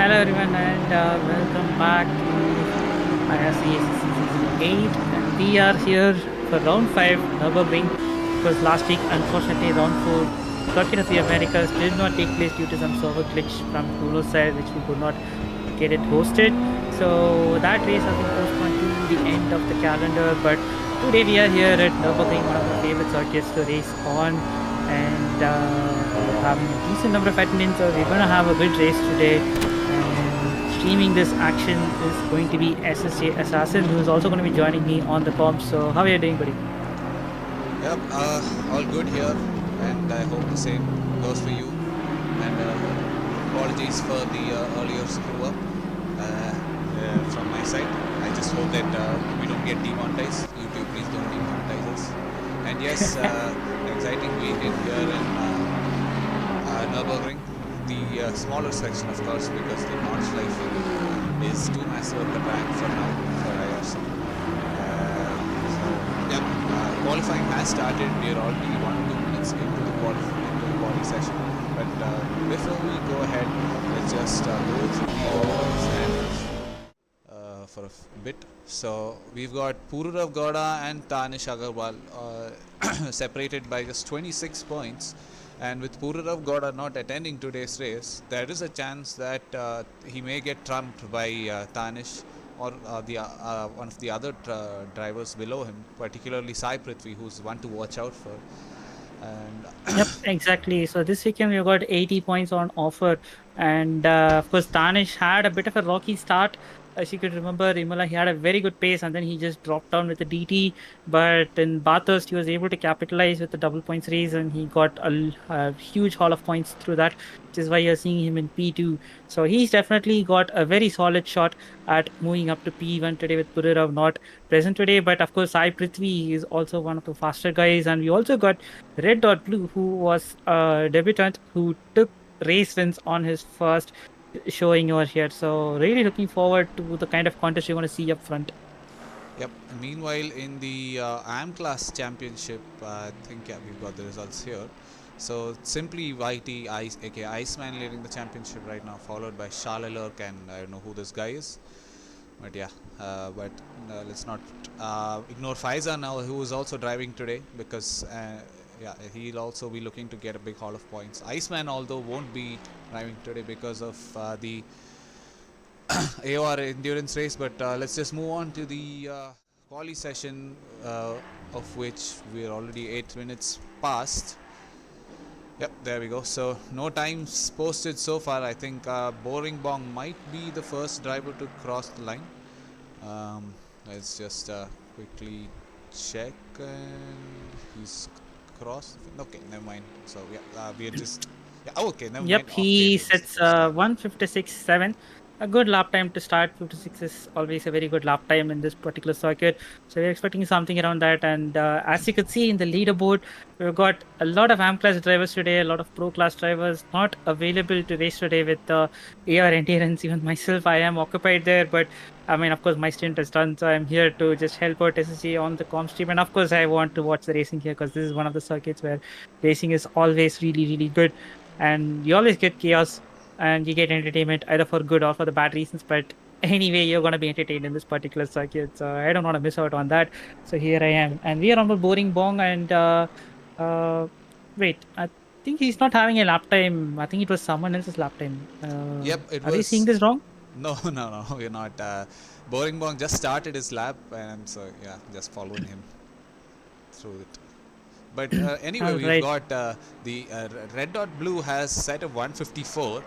Hello everyone and welcome back to IRC ACC Season 8 and we are here for round 5 Nurburgring because last week unfortunately round 4 Circuit of the Americas did not take place due to some server glitch from Hulu side which we could not get it hosted. So that race has been postponed to the end of the calendar, but today we are here at Nurburgring, one of my favorite circuits to race on, and we're having a decent number of attendance, so we're going to have a good race today. And streaming this action is going to be SSJ Assassin, who is also going to be joining me on the comp. So how are you doing, buddy? Yep, all good here, and I hope the same goes for you. And apologies for the earlier screw up from my side. I just hope that we don't get demonetized. YouTube, please don't demonetize us. And yes, exciting weekend here in Nurburgring. The smaller section, of course, because the Nordschleife is too massive of a track for now for IRC. Qualifying has started. We are already 1-2 minutes into the qualifying session. But before we go ahead, let's just go through the standings for a bit. So we've got Pururav Gowda and Tanish Agarwal separated by just 26 points. And with Pururav Gowda not attending today's race, there is a chance that he may get trumped by Tanish or one of the other drivers below him, particularly Sai Prithvi, who's one to watch out for. And Yep, exactly. So this weekend we've got 80 points on offer, and of course Tanish had a bit of a rocky start. As you could remember, Imola, he had a very good pace and then he just dropped down with the DT. But in Bathurst, he was able to capitalize with the double points race and he got a huge haul of points through that, which is why you're seeing him in P2. So he's definitely got a very solid shot at moving up to P1 today with Pururav not present today. But of course, Sai Prithvi is also one of the faster guys. And we also got Red Dot Blue, who was a debutant who took race wins on his first showing over here. So really looking forward to the kind of contest you're going to see up front. Yep. Meanwhile, in the AM class championship, I think we've got the results here. So simply YT aka Iceman leading the championship right now, followed by Shalalurk, and I don't know who this guy is. But yeah, let's not ignore Faiza now, who is also driving today, because he'll also be looking to get a big haul of points. Iceman, although, won't be driving today because of the AOR endurance race, but let's just move on to the quali session, of which we're already 8 minutes past. Yep, there we go. So no times posted so far. I think Boring Bong might be the first driver to cross the line. Let's just quickly check, and he's crossed. Okay, never mind. So yeah, we are just okay, never mind. Yep, he sets 1:56.7. A good lap time to start. 56 is always a very good lap time in this particular circuit. So we're expecting something around that. And as you could see in the leaderboard, we've got a lot of AM class drivers today, a lot of pro class drivers not available to race today with AR endurance. Even myself, I am occupied there. But I mean, of course, my stint is done. So I'm here to just help out SSG on the comp stream. And of course, I want to watch the racing here because this is one of the circuits where racing is always really, really good. And you always get chaos. And you get entertainment either for good or for the bad reasons. But anyway, you're going to be entertained in this particular circuit. So I don't want to miss out on that. So here I am. And we are on the Boring Bong. And wait, I think he's not having a lap time. I think it was someone else's lap time. Yep, it was. Are we seeing this wrong? No, you're not. Boring Bong just started his lap, and so yeah, just following him through it. But anyway, we've got the Red Dot Blue has set of 1:54,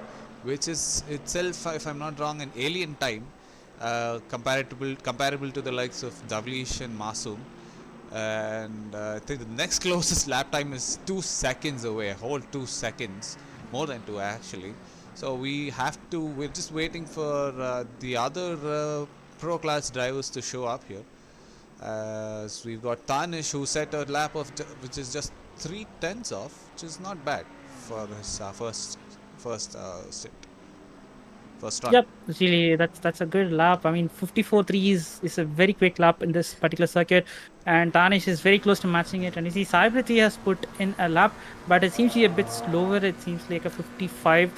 which is itself, if I'm not wrong, an alien time, comparable to the likes of Davlish and Masoom. And I think the next closest lap time is 2 seconds away, a whole 2 seconds, more than 2 actually. So we're just waiting for the other pro class drivers to show up here. So we've got Tanish, who set a lap of which is just 3/10 off, which is not bad for his first stint. First run. Yep, really, that's a good lap. I mean, 54.3 is a very quick lap in this particular circuit, and Tanish is very close to matching it. And you see, Sai Prithvi has put in a lap, but it seems to be a bit slower. It seems like a 55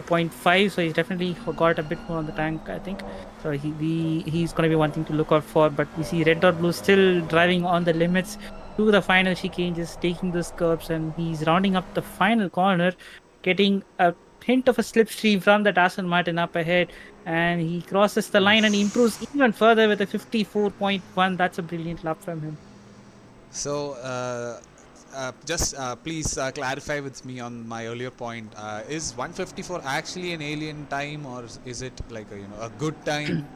0.5, so he's definitely got a bit more on the tank, I think. So he's going to be one thing to look out for. But we see Red Dot Blue still driving on the limits to the final chicane, just taking those curves, and he's rounding up the final corner, getting a hint of a slipstream from that Aston Martin up ahead, and he crosses the line and improves even further with a 54.1. That's a brilliant lap from him. So, just please clarify with me on my earlier point. Is 154 actually an alien time, or is it like a good time?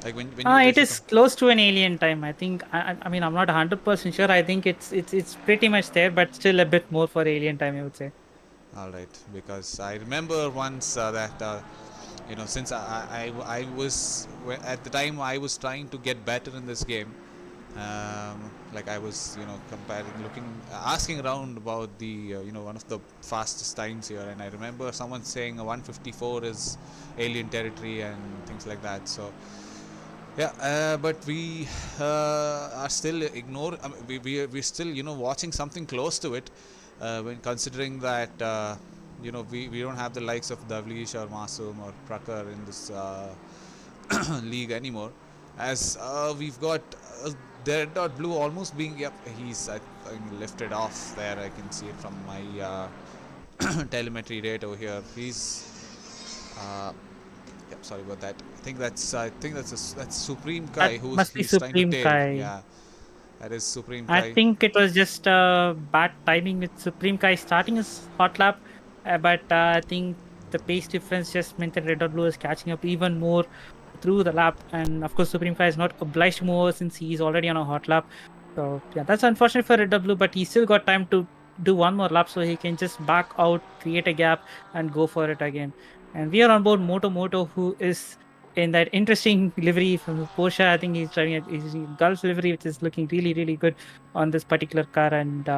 Like when you It is close to an alien time. I think. I mean, I'm not 100% sure. I think it's pretty much there, but still a bit more for alien time, I would say. All right, because I remember once that since I was at the time I was trying to get better in this game. Like I was comparing, asking around about the one of the fastest times here, and I remember someone saying 154 is alien territory and things like that. So yeah, but we are still ignoring. We're still watching something close to it, when considering that we don't have the likes of Davlish or Masoom or Prakar in this league anymore, as we've got Red Dot Blue almost being, he's I think lifted off there. I can see it from my telemetry data over here. He's sorry about that. I think that's Supreme Kai, That must be he's trying to Supreme tail. Kai. Yeah, that is Supreme Kai. I think it was just bad timing with Supreme Kai starting his hot lap, but I think the pace difference just meant that Red Dot Blue is catching up even more through the lap, and of course Supreme Kai is not obliged to move over since he's already on a hot lap. So yeah, that's unfortunate for Red Dot Blue, but he's still got time to do one more lap, so he can just back out, create a gap, and go for it again. And we are on board Moto, who is in that interesting livery from Porsche. I think he's driving a Gulf livery, which is looking really, really good on this particular car. And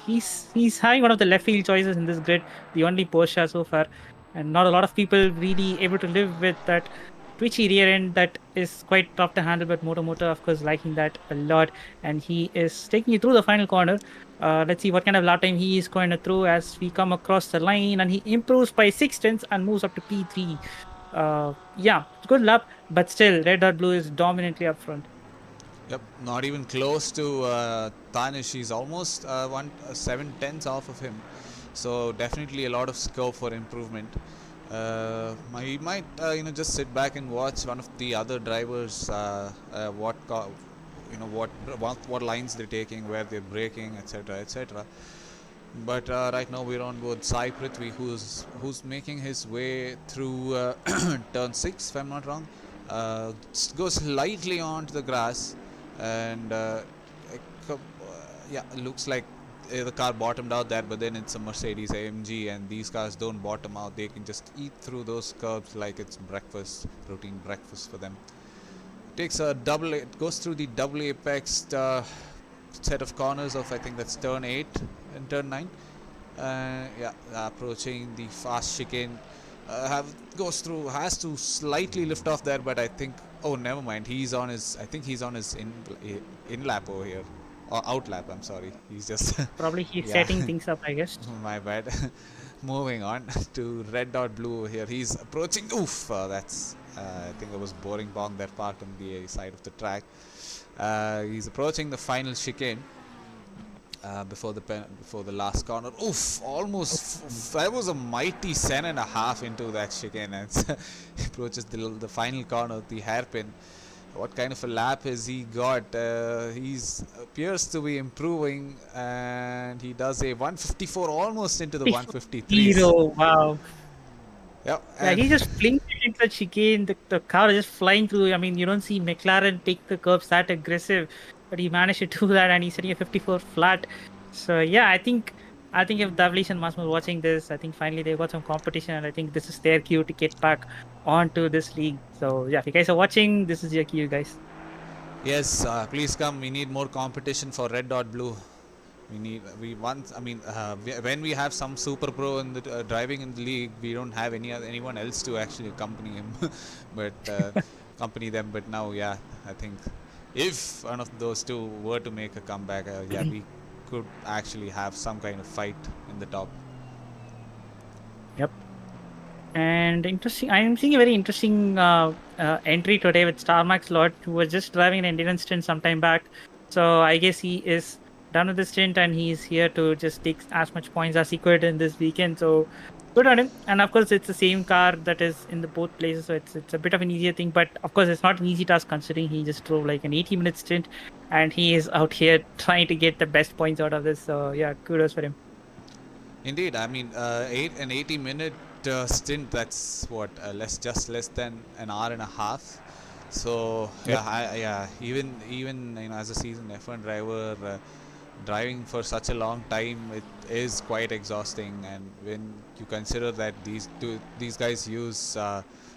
he's having one of the left field choices in this grid, the only Porsche so far. And not a lot of people really able to live with that twitchy rear end that is quite tough to handle. But Moto, of course, liking that a lot. And he is taking you through the final corner. Let's see what kind of lap time he is going to throw as we come across the line. And he improves by 6 tenths and moves up to P3. Yeah, good lap, but still Red Dot Blue is dominantly up front. Yep, not even close to Tanish. He's almost 7 tenths off of him, so definitely a lot of scope for improvement. We might just sit back and watch one of the other drivers, what lines they're taking, where they're braking, etc. But right now we're on board Sai Prithvi, who's making his way through turn 6, if I'm not wrong. Goes slightly onto the grass, and looks like the car bottomed out there, but then it's a Mercedes AMG, and these cars don't bottom out. They can just eat through those curbs like it's routine breakfast for them. Takes it goes through the double apex set of corners of, I think that's turn 8 and turn 9. Approaching the fast chicane, has to slightly lift off there, but I think, oh, never mind, he's on his in lap over here, or out lap, I'm sorry. He's just probably he's setting things up, I guess. My bad. Moving on to Red Dot Blue here. He's approaching. That's I think there was boring bong that parked on the side of the track. He's approaching the final chicane before the last corner. Almost that was a mighty 10.5 into that chicane, and he approaches the final corner, the hairpin. What kind of a lap has he got? He's appears to be improving, and he does a 154 almost into the 153. Wow. Yep. Yeah, he just flings it into the chicane. The car is just flying through. I mean, you don't see McLaren take the curves that aggressive, but he managed to do that, and he's setting a 54 flat. So yeah, I think if Davlish and Masmo are watching this, I think finally they've got some competition, and I think this is their cue to get back onto this league. So yeah, if you guys are watching, this is your cue, guys. Yes, please come. We need more competition for Red Dot Blue. When we have some super pro in the driving in the league, we don't have anyone else to actually accompany him, but accompany them. But now, yeah, I think if one of those two were to make a comeback, we could actually have some kind of fight in the top. Yep. And interesting, I am seeing a very interesting entry today with Starmax Lord, who was just driving an endurance stint some time back. So I guess he is done with the stint and he's here to just take as much points as he could in this weekend. So good on him. And of course, it's the same car that is in the both places, so it's a bit of an easier thing. But of course, it's not an easy task considering he just drove like an 80-minute stint, and he is out here trying to get the best points out of this. So yeah, kudos for him. Indeed, I mean, 80-minute stint. That's what less than an hour and a half. So Yep. even as a seasoned F1 driver, driving for such a long time, it is quite exhausting. And when you consider that these guys use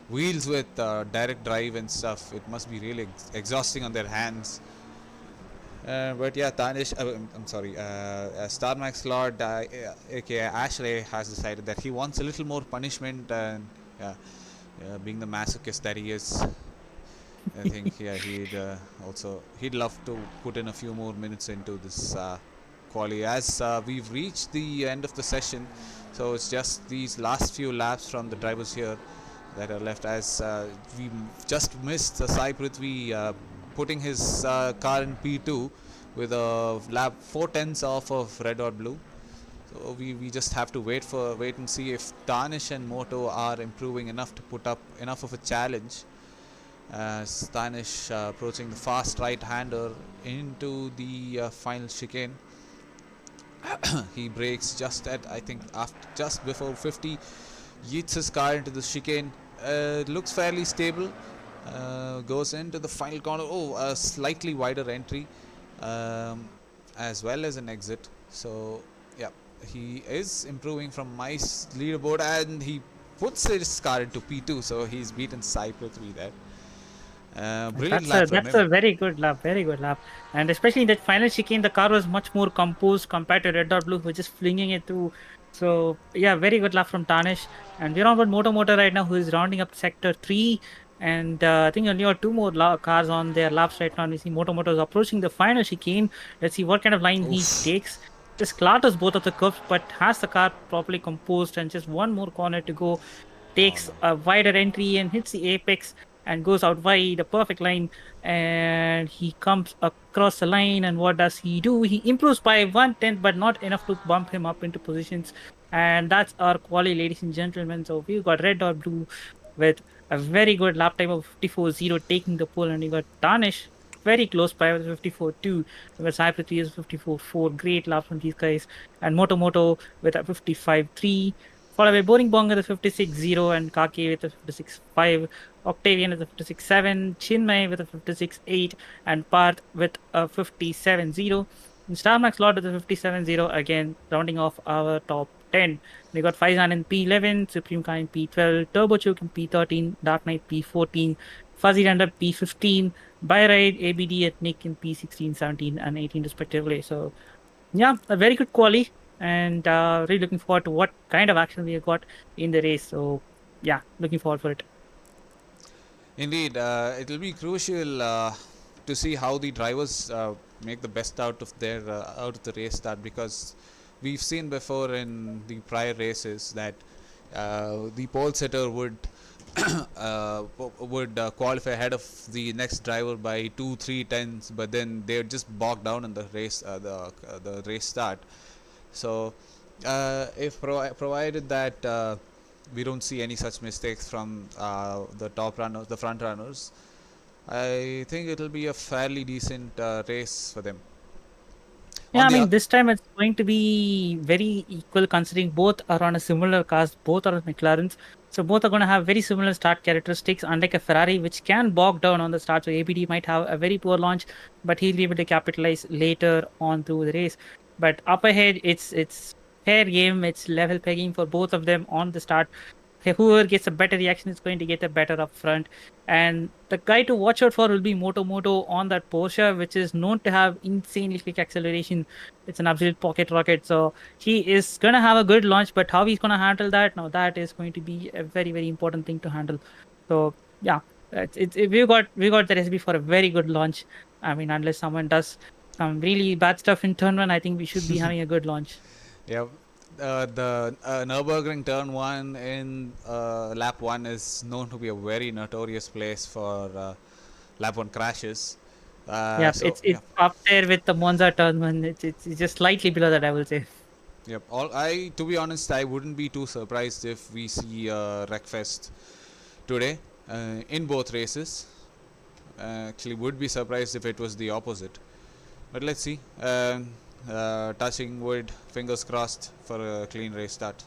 wheels with direct drive and stuff, it must be really exhausting on their hands. But yeah, Tanish, I'm sorry, Starmax Lord, aka Ashley, has decided that he wants a little more punishment, and yeah, being the masochist that he is, I think he'd love to put in a few more minutes into this quali. As we've reached the end of the session, so it's just these last few laps from the drivers here that are left. As we just missed Sai Prithvi putting his car in P2 with a lap 4/10 off of red or blue. So we just have to wait and see if Danish and Moto are improving enough to put up enough of a challenge. Danish approaching the fast right-hander into the final chicane. He brakes just at, I think, just before 50, yeets his car into the chicane. Looks fairly stable. Goes into the final corner. Oh, a slightly wider entry, as well as an exit. So yeah, he is improving from my leaderboard, and he puts his car into P2. So he's beaten Sai Prithvi there. Brilliant lap from That's him. a very good lap, and especially in that final chicane, the car was much more composed compared to Red Dot Blue, who was just flinging it through. So yeah, very good lap from Tanish, and we're on with Moto right now, who is rounding up sector 3, and I think only got two more cars on their laps right now. And we see Moto is approaching the final chicane. Let's see what kind of line he Oof. takes. Just clatters both of the curves, but has the car properly composed, and just one more corner to go. Oh Takes no. a wider entry and hits the apex and goes out wide, a perfect line, and he comes across the line. And what does he do? He improves by 1/10, but not enough to bump him up into positions. And that's our quality, ladies and gentlemen. So we've got red or blue with a very good lap time of 54.0 taking the pole, and we got Danish very close by with 54.2. Whereas Hyperthree is 54.4. Great laps from these guys. And Moto with a 55.3. Followed by Boring Bong with a 56.0 and Kake with a 56.5. Octavian with a 56.7, Chinmay with a 56.8, and Parth with a 57.0. And Starmax Lord with a 57.0, again, rounding off our top 10. We got Faizan in P11, Supreme Khan in P12, Turbo Choke in P13, Dark Knight P14, Fuzzy Render P15, Byride, ABD at Nick in P16, 17, and 18 respectively. So, yeah, a very good quali, and really looking forward to what kind of action we have got in the race. So, yeah, looking forward for it. Indeed, it will be crucial to see how the drivers make the best out of the race start, because we've seen before in the prior races that the pole setter would qualify ahead of the next driver by 2-3 tenths, but then they would just bog down in the race, the race start. So if provided that we don't see any such mistakes from the top runners, the front runners, I think it'll be a fairly decent race for them. Yeah, On I the mean, this time it's going to be very equal considering both are on a similar cast, both are McLarens. So both are going to have very similar start characteristics, unlike a Ferrari, which can bog down on the start. So ABD might have a very poor launch, but he'll be able to capitalize later on through the race. But up ahead, it's fair game. It's level pegging for both of them on the start. Whoever gets a better reaction is going to get a better up front. And the guy to watch out for will be Moto on that Porsche, which is known to have insanely quick acceleration. It's an absolute pocket rocket. So he is going to have a good launch, but how he's going to handle that, now that is going to be a very, very important thing to handle. So yeah, we got the recipe for a very good launch. I mean, unless someone does some really bad stuff in turn one, I think we should be having a good launch. Yeah, the Nurburgring turn 1 in lap 1 is known to be a very notorious place for lap 1 crashes. Yep, So it's up there with the Monza turn one. It's just slightly below that, I will say. yep. To be honest, I wouldn't be too surprised if we see Wreckfest today in both races. Actually, would be surprised if it was the opposite. But let's see. Touching wood, fingers crossed for a clean race start.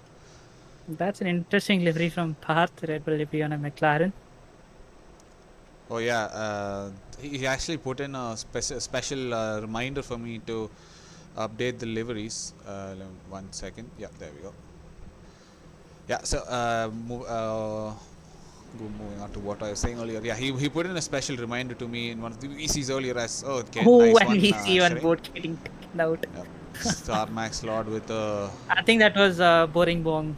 That's an interesting livery from Parth, Red Bull livery on a McLaren. Oh yeah, he actually put in a special reminder for me to update the liveries. 1 second. Yeah, there we go. Yeah, so moving on to what I was saying earlier. Yeah, he put in a special reminder to me in one of the VCs earlier as, oh, okay, nice and one. we see one Shrey. boat getting taken out. Yep. Star Max Lord with a... I think that was Boring Bong.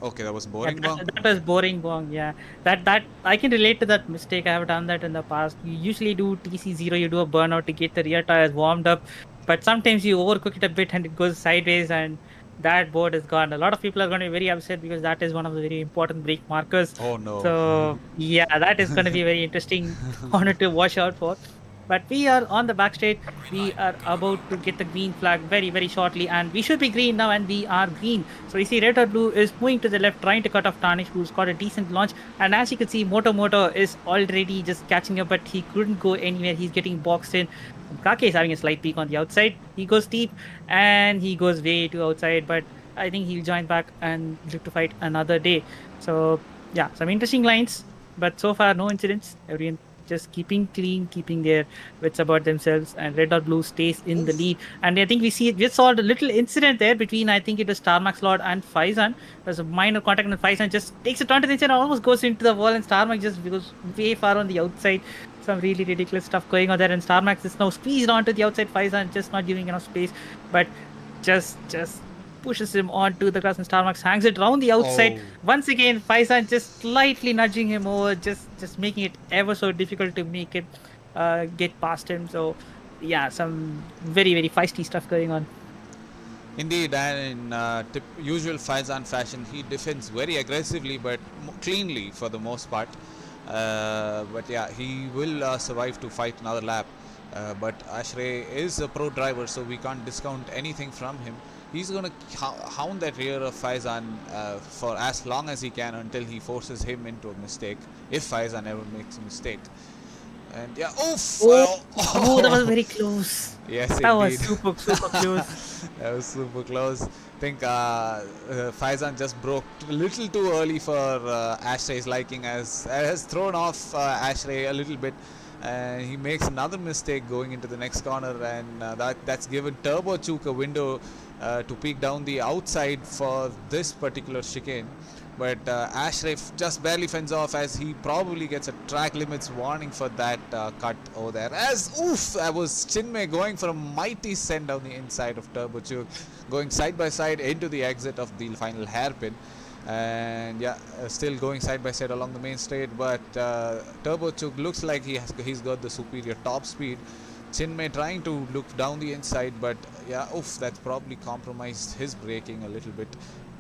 Okay, that was Boring Bong? That was Boring Bong, yeah. That I can relate to that mistake. I have done that in the past. You usually do TC0, you do a burnout to get the rear tires warmed up. But sometimes you overcook it a bit and it goes sideways and that board is gone. A lot of people are going to be very upset because that is one of the very important brake markers. Oh no. So yeah, that is going to be very interesting corner to watch out for. But we are on the back straight. We are about to get the green flag very, very shortly. And we should be green now, and we are green. So you see red or blue is moving to the left, trying to cut off Tanish, who's got a decent launch. And as you can see, Moto is already just catching up, but he couldn't go anywhere. He's getting boxed in. Kake is having a slight peak on the outside. He goes deep, and he goes way too outside. But I think he'll join back and live to fight another day. So yeah, some interesting lines. But so far, no incidents. Everyone just keeping clean, keeping their wits about themselves, and red or blue stays in the lead. And I think we saw a little incident there between, I think it was Starmax Lord and Faizan. There's a minor contact, and Faizan just takes a turn to the inside and almost goes into the wall, and Starmax just goes way far on the outside. Some really ridiculous stuff going on there, and Starmax is now squeezed onto the outside. Faizan just not giving enough space, but just pushes him onto the grass, and Starmax hangs it around the outside. Once again, Faizan just slightly nudging him over, just making it ever so difficult to make it get past him. So yeah, some very, very feisty stuff going on. Indeed, and in usual Faizan fashion, he defends very aggressively but cleanly for the most part. But yeah, he will survive to fight another lap. But Ashrey is a pro driver, so we can't discount anything from him. He's going to hound that rear of Faizan for as long as he can until he forces him into a mistake, if Faizan ever makes a mistake. And yeah, that was very close. Yes, that indeed. Was super close. That was super close. I think Faizan just broke a little too early for Ashrey's liking, as has thrown off Ashrey a little bit. He makes another mistake going into the next corner, and that's given Turbocuk a window to peek down the outside for this particular chicane. But Ashrey just barely fends off, as he probably gets a track limits warning for that cut over there. That was Chinmay going for a mighty send down the inside of Turbocuk, going side by side into the exit of the final hairpin. And yeah, still going side by side along the main straight, but Turbocuk looks like he's got the superior top speed. Chinmay trying to look down the inside, but yeah, that's probably compromised his braking a little bit.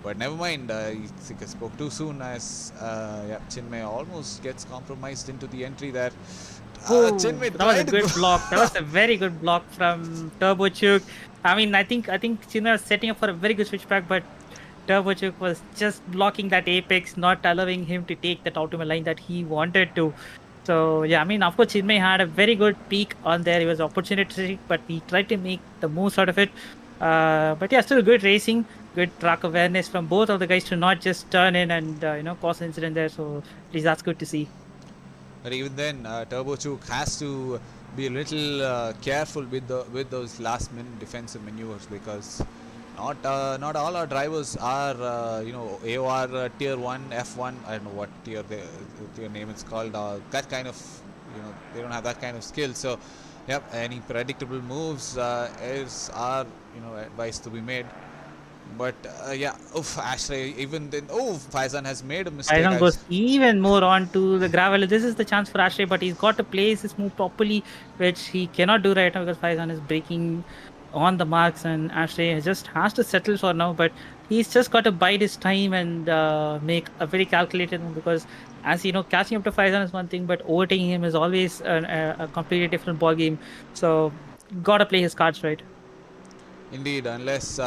But never mind, I think I spoke too soon, as Chinmay almost gets compromised into the entry there. Chinmay, that was a good block. That was a very good block from Turbocuk. I mean, I think Chinmay was setting up for a very good switchback, but Turbocuk was just blocking that apex, not allowing him to take that ultimate line that he wanted to. So yeah, I mean, of course, Chinmay had a very good peak on there. He was opportunistic, but he tried to make the most out of it. But yeah, still good racing, good track awareness from both of the guys to not just turn in and cause an incident there. So at least that's good to see. But even then, Turbocuk has to be a little careful with those last-minute defensive maneuvers, because not all our drivers are AOR tier 1 F1. I don't know what tier name it's called. That kind of, they don't have that kind of skill. So yep, any predictable moves are advice to be made. But Ashrey, even then, Faizan has made a mistake. Faizan goes even more onto the gravel. This is the chance for Ashrey, but he's got to place his move properly, which he cannot do right now because Faizan is braking on the marks, and Ashley just has to settle for now. But he's just got to bide his time and make a very calculated move, because, as you know, catching up to Faizan is one thing, but overtaking him is always a completely different ball game. So, gotta play his cards right. Indeed, unless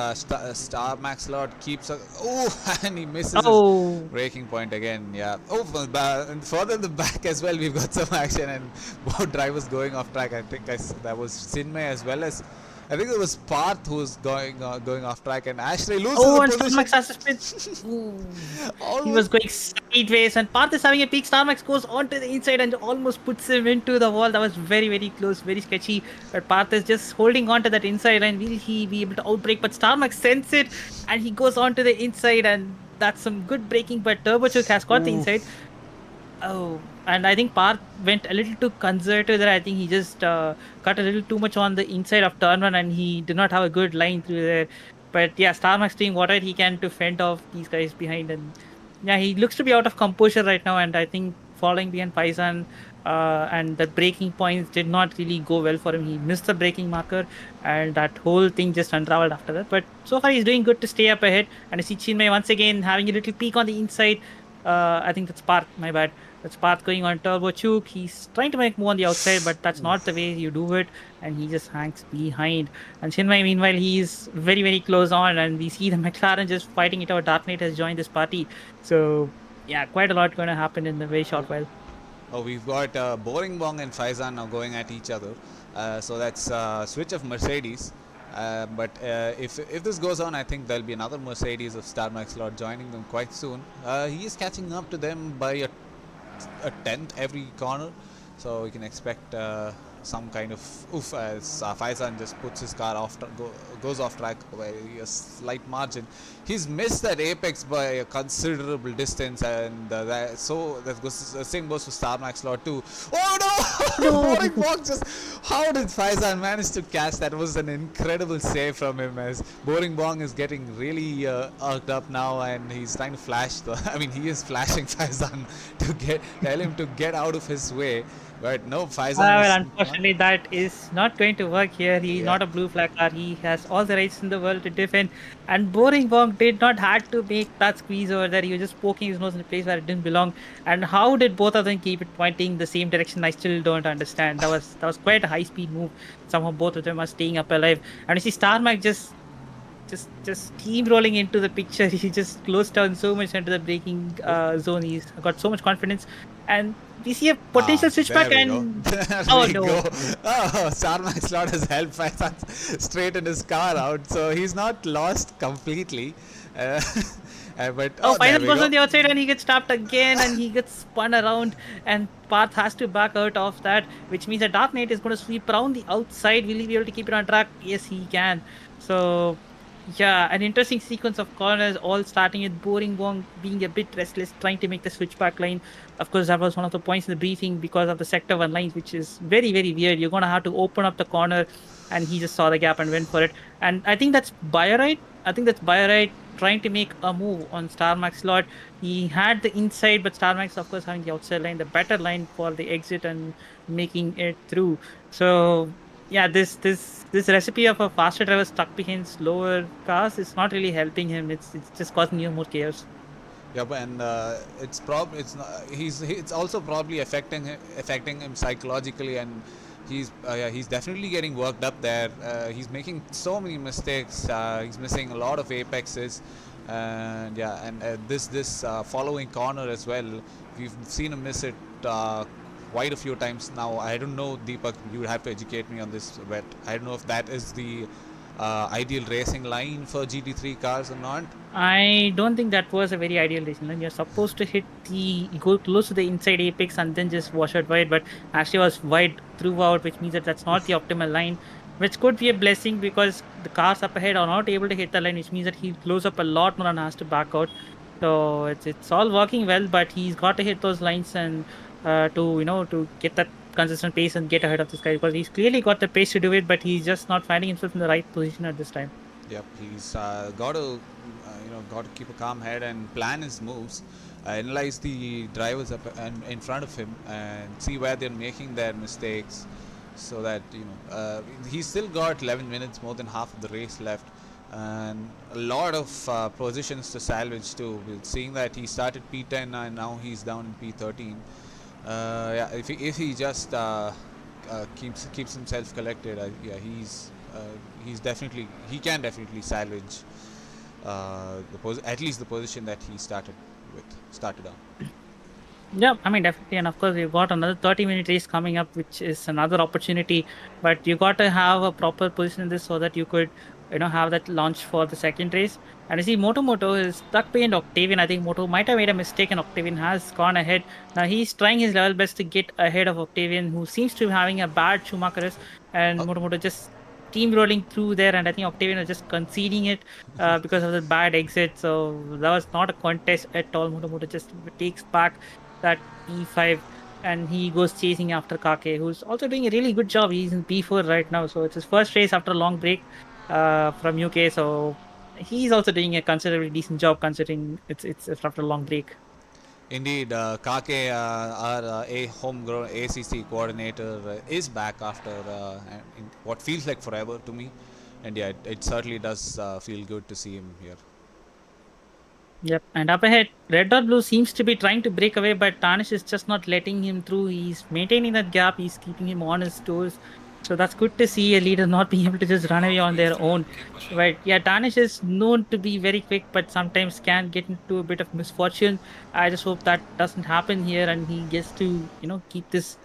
Star Max Lord keeps and he misses his Oh, breaking point again. Yeah. And further in the back as well, we've got some action and both drivers going off track. I think that was Sinmay as well as I think it was Parth who's going off track, and Ashley loses oh, the and position. Starmax has to spin. Ooh. He was Almost. going sideways, and Parth is having a peak. Starmax goes onto the inside and almost puts him into the wall. That was very, very close, very sketchy. But Parth is just holding on to that inside line. Will he be able to outbreak? But Starmax sends it, and he goes onto the inside, and that's some good braking. But Turbochuk has got the Ooh. inside. Oh, and I think Parth went a little too conservative there. I think he just got a little too much on the inside of turn one, and he did not have a good line through there. But yeah, Starmax doing whatever he can to fend off these guys behind, and yeah, he looks to be out of composure right now. And I think falling behind Paisan and the breaking points did not really go well for him. He missed the breaking marker, and that whole thing just unraveled after that. But so far, he's doing good to stay up ahead. And I see Chinmay once again having a little peek on the inside. I think that's Parth, my bad. That's Parth going on Turbo Chook. He's trying to make move on the outside, but that's not the way you do it. And he just hangs behind. And Chinmay, meanwhile, he's very, very close on. And we see the McLaren just fighting it out. Dark Knight has joined this party. So, yeah, quite a lot going to happen in a very short while. Oh, we've got Boring Bong and Faizan now going at each other. So that's switch of Mercedes. But if this goes on, I think there'll be another Mercedes of Star Max Lord joining them quite soon. He is catching up to them by a tenth every corner, so we can expect some kind of oof as Faizan just puts his car goes off track by a slight margin. He's missed that apex by a considerable distance, and the same goes for Star Max Lord too. Oh no! No! Boring Bong just how did Faizan manage to catch that? Was an incredible save from him, as Boring Bong is getting really arced up now, and he's trying to flash I mean, he is flashing Faizan to tell him to get out of his way. But no, Faizan Well, is unfortunately, that is not going to work here. He's yeah. not a blue flag car. He has all the rights in the world to defend. And Boring Bong did not had to make that squeeze over there. He was just poking his nose in a place where it didn't belong. And how did both of them keep it pointing the same direction? I still don't understand. That was quite a high speed move. Somehow both of them are staying up alive. And you see Starmac just steamrolling into the picture. He just closed down so much into the braking zone. He's got so much confidence, and we see a potential switchback. There we And go. There oh we no! go. Oh, Star Max Lord has helped Faizan straighten his car out, so he's not lost completely. Uh, but Oh, there final we goes go. on the outside, and he gets tapped again, and he gets spun around, and Path has to back out of that, which means that Dark Knight is going to sweep around the outside. Will he be able to keep it on track? Yes, he can. So, yeah, an interesting sequence of corners, all starting with Boring Bong being a bit restless, trying to make the switchback line. Of course, that was one of the points in the briefing because of the sector one lines, which is very, very weird. You're going to have to open up the corner, and he just saw the gap and went for it. And I think that's Biorite. I think that's Biorite trying to make a move on Star Max slot. He had the inside, but Star Max, of course, having the outside line, the better line for the exit and making it through. So yeah, this recipe of a faster driver stuck behind slower cars is not really helping him. It's just causing you more chaos. Yeah, and it's also probably affecting him psychologically, and he's definitely getting worked up there. He's making so many mistakes. He's missing a lot of apexes, and yeah, and this following corner as well. We've seen him miss it quite a few times now. I don't know, Deepak. You would have to educate me on this, but I don't know if that is the ideal racing line for GT3 cars or not. I don't think that was a very ideal decision. Line. You're supposed to go close to the inside apex and then just wash out wide, but actually was wide throughout, which means that that's not the optimal line, which could be a blessing because the cars up ahead are not able to hit the line, which means that he'll close up a lot more and has to back out. So it's all working well, but he's got to hit those lines and to get that consistent pace and get ahead of this guy because he's clearly got the pace to do it, but he's just not finding himself in the right position at this time. Yep, he's got to keep a calm head and plan his moves, analyze the drivers up in front of him, and see where they're making their mistakes. so that he's still got 11 minutes, more than half of the race left, and a lot of positions to salvage too. Seeing that he started P10 and now he's down in P13. Yeah, if he just keeps himself collected, yeah, he's definitely, he can definitely salvage at least the position that he started on. Yeah, I mean, definitely. And of course, we've got another 30-minute race coming up, which is another opportunity. But you got to have a proper position in this so that you could, have that launch for the second race. And you see, Moto is stuck behind Octavian. I think Moto might have made a mistake and Octavian has gone ahead. Now he's trying his level best to get ahead of Octavian, who seems to be having a bad Schumacher race. And Oh, Moto just steamrolling through there. And I think Octavian is just conceding it because of the bad exit. So that was not a contest at all. Moto just takes back that P5 and he goes chasing after Kake, who's also doing a really good job. He's in P4 right now, so it's his first race after a long break from UK. So he's also doing a considerably decent job considering it's after a long break. indeed, Kake, our a homegrown ACC coordinator, is back after what feels like forever to me, and yeah, it certainly does feel good to see him here. Yep. And up ahead, Red or Blue seems to be trying to break away, but Tanish is just not letting him through. He's maintaining that gap. He's keeping him on his toes. So that's good to see a leader not being able to just run away on their own. But yeah, Tanish is known to be very quick, but sometimes can get into a bit of misfortune. I just hope that doesn't happen here and he gets to, keep this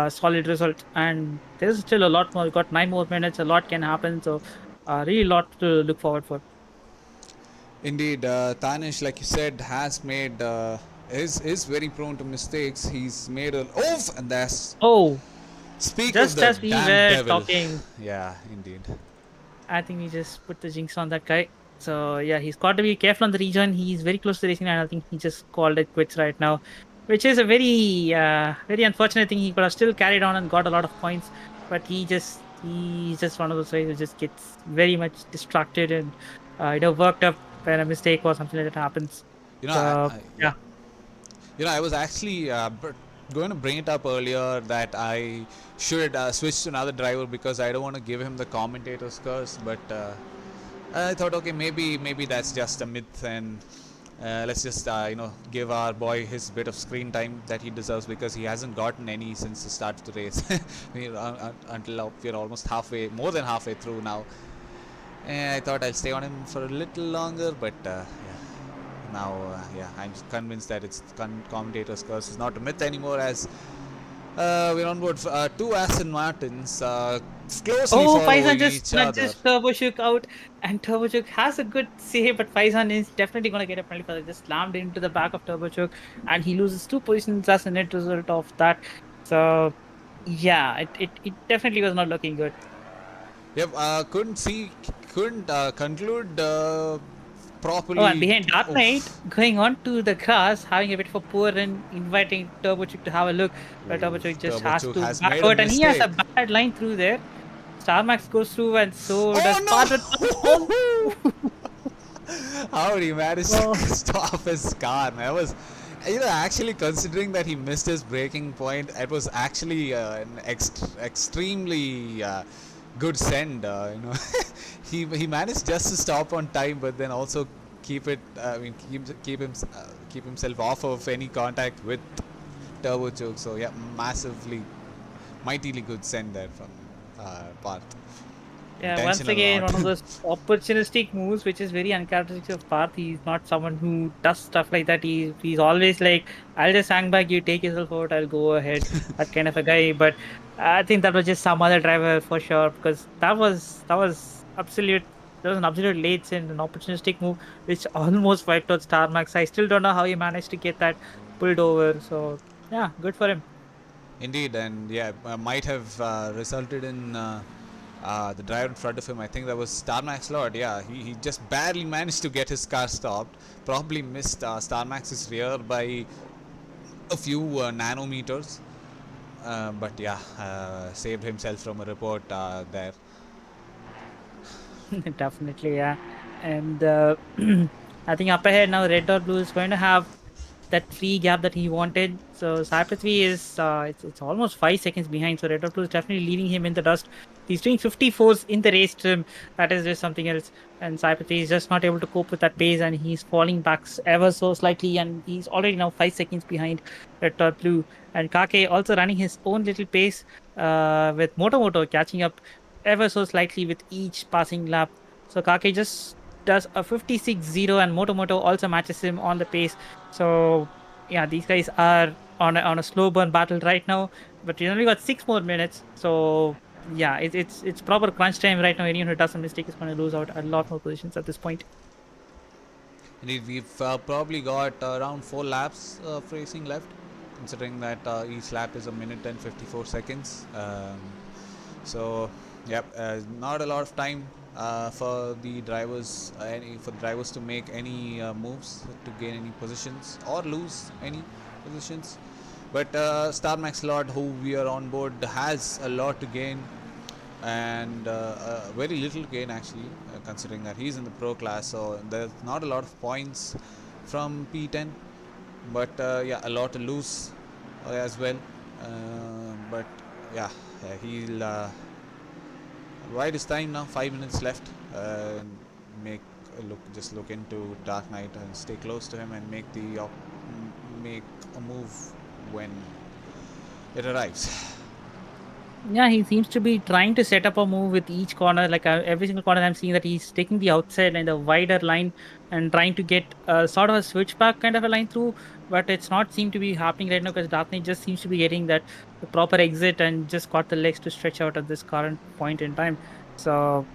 solid result. And there's still a lot more. We've got 9 more minutes. A lot can happen. So really a lot to look forward for. Indeed, Tanish, like you said, has made is very prone to mistakes. He's made a and that's Oh, speak of just the as we damn were devil. talking, Yeah, indeed. I think we just put the jinx on that guy. So yeah, he's got to be careful on the region. He's very close to racing, and I think he just called it quits right now, which is a very unfortunate thing. He could have still carried on and got a lot of points, but he's just one of those guys who just gets very much distracted and worked up when a mistake or something like that happens. You know, So yeah. yeah. I was actually going to bring it up earlier that I should switch to another driver because I don't want to give him the commentator's curse. But I thought, okay, maybe that's just a myth, and let's just give our boy his bit of screen time that he deserves because he hasn't gotten any since the start of the race. Until we're almost more than halfway through now. And I thought I'll stay on him for a little longer, but yeah. Now, I'm convinced that it's commentator's curse is not a myth anymore, as we're on board two Aston Martins closely Oh, following Faizan just each other. nudges Turboshook out, and Turboshook has a good save, but Faizan is definitely going to get a penalty for that. Just slammed into the back of Turboshook, and he loses 2 positions as a net result of that. So, yeah, it definitely was not looking good. Yep, couldn't conclude Oh, and properly. behind Dark Knight, Oof. going on to the grass, having a bit of a poor run, inviting Turboshook to have a look, but Turboshook just has Turbo to has back made a out, and he has mistake. a bad line through there. Star Max goes through, and so does Parvat. Oh no! How did he manage to Oh. stop his car? Man, it was, actually considering that he missed his braking point, it was actually an extremely good send. He managed just to stop on time, but then also keep it. Keep himself off of any contact with Turbo Choke. So yeah, mightily good send there from Parth. Yeah, once Intentional again, or one of not. those opportunistic moves, which is very uncharacteristic of Parth. He's not someone who does stuff like that. He's always like, I'll just hang back, you take yourself out, I'll go ahead. That kind of a guy. But I think that was just some other driver for sure, because that was absolute. That was an absolute late send, an opportunistic move, which almost wiped out Star Max. I still don't know how he managed to get that pulled over. So yeah, good for him. Indeed, and yeah, might have resulted in the driver in front of him. I think that was Starmax Lord. Yeah, he just barely managed to get his car stopped. Probably missed Starmax's rear by a few nanometers. But yeah, saved himself from a report there. Definitely, yeah. And I think up ahead now, Red or Blue is going to have that free gap that he wanted. So Sai Prithvi is it's almost 5 seconds behind. So Red Dot Blue is definitely leaving him in the dust. He's doing 54s in the race trim. That is just something else. And Sai Prithvi is just not able to cope with that pace, and he's falling back ever so slightly. And he's already now 5 seconds behind Red Dot Blue. And Kake also running his own little pace with Moto catching up ever so slightly with each passing lap. So Kake just does a 56-0, and Moto also matches him on the pace. So yeah, these guys are on a slow burn battle right now, but we only got 6 more minutes. So yeah, it's proper crunch time right now. Anyone who does a mistake is going to lose out a lot more positions at this point. Indeed, we've probably got around 4 laps of racing left, considering that each lap is a minute and 54 seconds. So, yep, not a lot of time for the drivers, to make any moves to gain any positions or lose any positions. But Star Max Lord, who we are on board, has a lot to gain, and very little gain actually, considering that he's in the pro class. So there's not a lot of points from P10, but yeah, a lot to lose as well. But yeah, he'll ride his time now. 5 minutes left. Just look into Dark Knight and stay close to him and make a move when it arrives. Yeah, he seems to be trying to set up a move with each corner. Like every single corner, I'm seeing that he's taking the outside and the wider line and trying to get sort of a switchback kind of a line through. But it's not seem to be happening right now because Dark Knight just seems to be getting that the proper exit and just got the legs to stretch out at this current point in time. So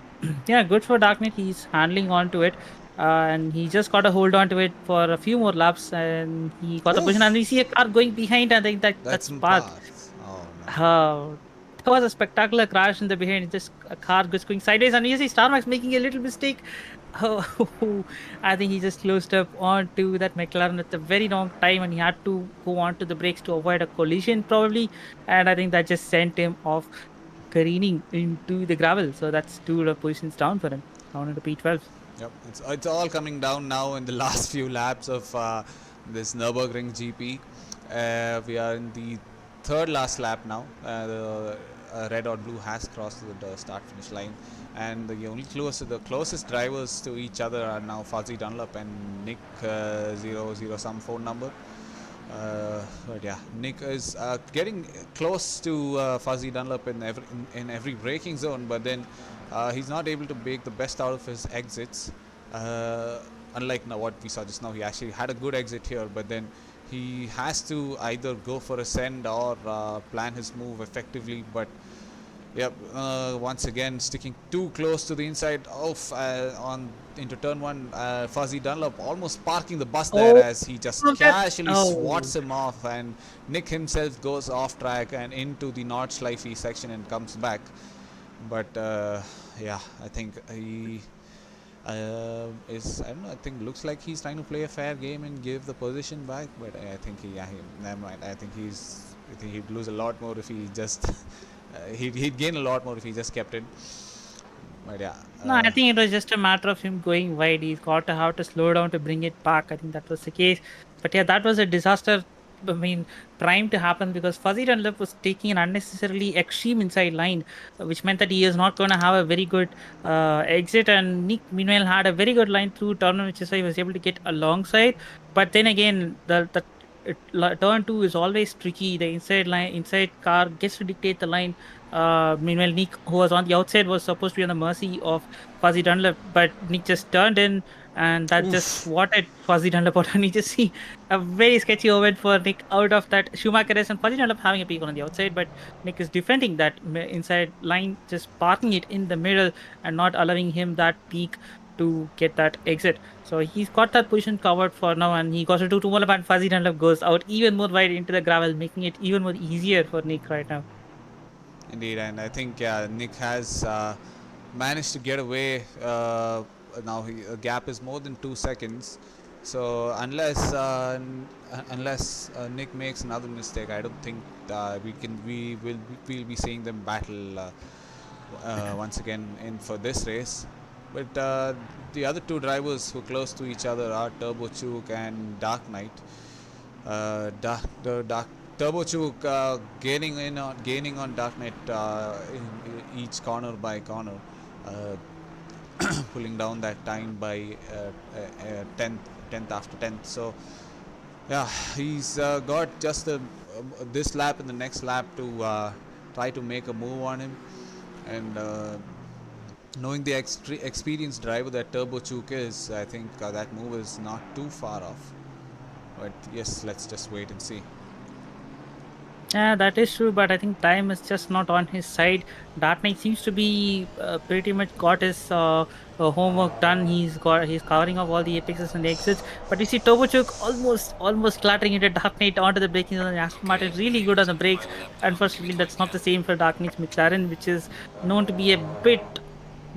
yeah, good for Dark Knight. He's handling on to it. And he just got a hold on to it for a few more laps, and he got the position. And we see a car going behind. I think that's Parth. Oh no. That was a spectacular crash in the behind. Just a car just going sideways, and you see Star Max making a little mistake. Oh, I think he just closed up onto that McLaren at a very long time, and he had to go onto the brakes to avoid a collision, probably. And I think that just sent him off careening into the gravel. So that's 2 positions down for him, down into P12. Yep, it's all coming down now in the last few laps of this Nurburgring GP. We are in the third last lap now. The red or blue has crossed the start finish line, and the closest drivers to each other are now Fuzzy Dunlop and Nick 00 some phone number. But yeah, Nick is getting close to Fuzzy Dunlop in every braking zone, but then he's not able to make the best out of his exits. Unlike now what we saw just now, he actually had a good exit here, but then he has to either go for a send or plan his move effectively. But yep, once again sticking too close to the inside of into turn 1. Fuzzy Dunlop almost parking the bus there as he just casually swats him off, and Nick himself goes off track and into the Nordschleife section and comes back. But yeah, I think he I don't know, I think looks like he's trying to play a fair game and give the position back, but I think never mind. I think he'd lose a lot more if he just he'd gain a lot more if he just kept it. But yeah. No, I think it was just a matter of him going wide. He's got to have to slow down to bring it back. I think that was the case. But yeah, that was a disaster. I mean, primed to happen because Fuzzy Dunlop was taking an unnecessarily extreme inside line, which meant that he is not going to have a very good exit. And Nick, meanwhile, had a very good line through turn, which is why he was able to get alongside. But then again, turn 2 is always tricky. The inside car gets to dictate the line. Meanwhile, Nick, who was on the outside, was supposed to be on the mercy of Fuzzy Dunlop, but Nick just turned in, and that just swatted Fuzzy Dunlop out. And you just see a very sketchy event for Nick out of that Schumacher race, and Fuzzy Dunlop having a peak on the outside, but Nick is defending that inside line, just parking it in the middle and not allowing him that peak to get that exit. So he's got that position covered for now, and he goes to do Tummala, and Fuzzy Dunlop goes out even more wide into the gravel, making it even more easier for Nick right now. Indeed, and I think Nick has managed to get away. Now the gap is more than 2 seconds. So unless Nick makes another mistake, I don't think we'll be seeing them battle once again in for this race. But the other two drivers who are close to each other are Turbo Chook and Dark Knight. The Dark Turbochuk gaining on Darknet in each corner by corner, uh, pulling down that time by 10th after 10th. So yeah, he's got just this lap and the next lap to try to make a move on him, and knowing the experienced driver that Turbochuk is, I think that move is not too far off. But yes, let's just wait and see. Yeah, that is true, but I think time is just not on his side. Dark Knight seems to be pretty much got his homework done. He's covering up all the apexes and the exits. But you see Tobochuk almost clattering into Dark Knight onto the braking zone. Aston Martin really good on the brakes. Unfortunately, that's not the same for Dark Knight's McLaren, which is known to be a bit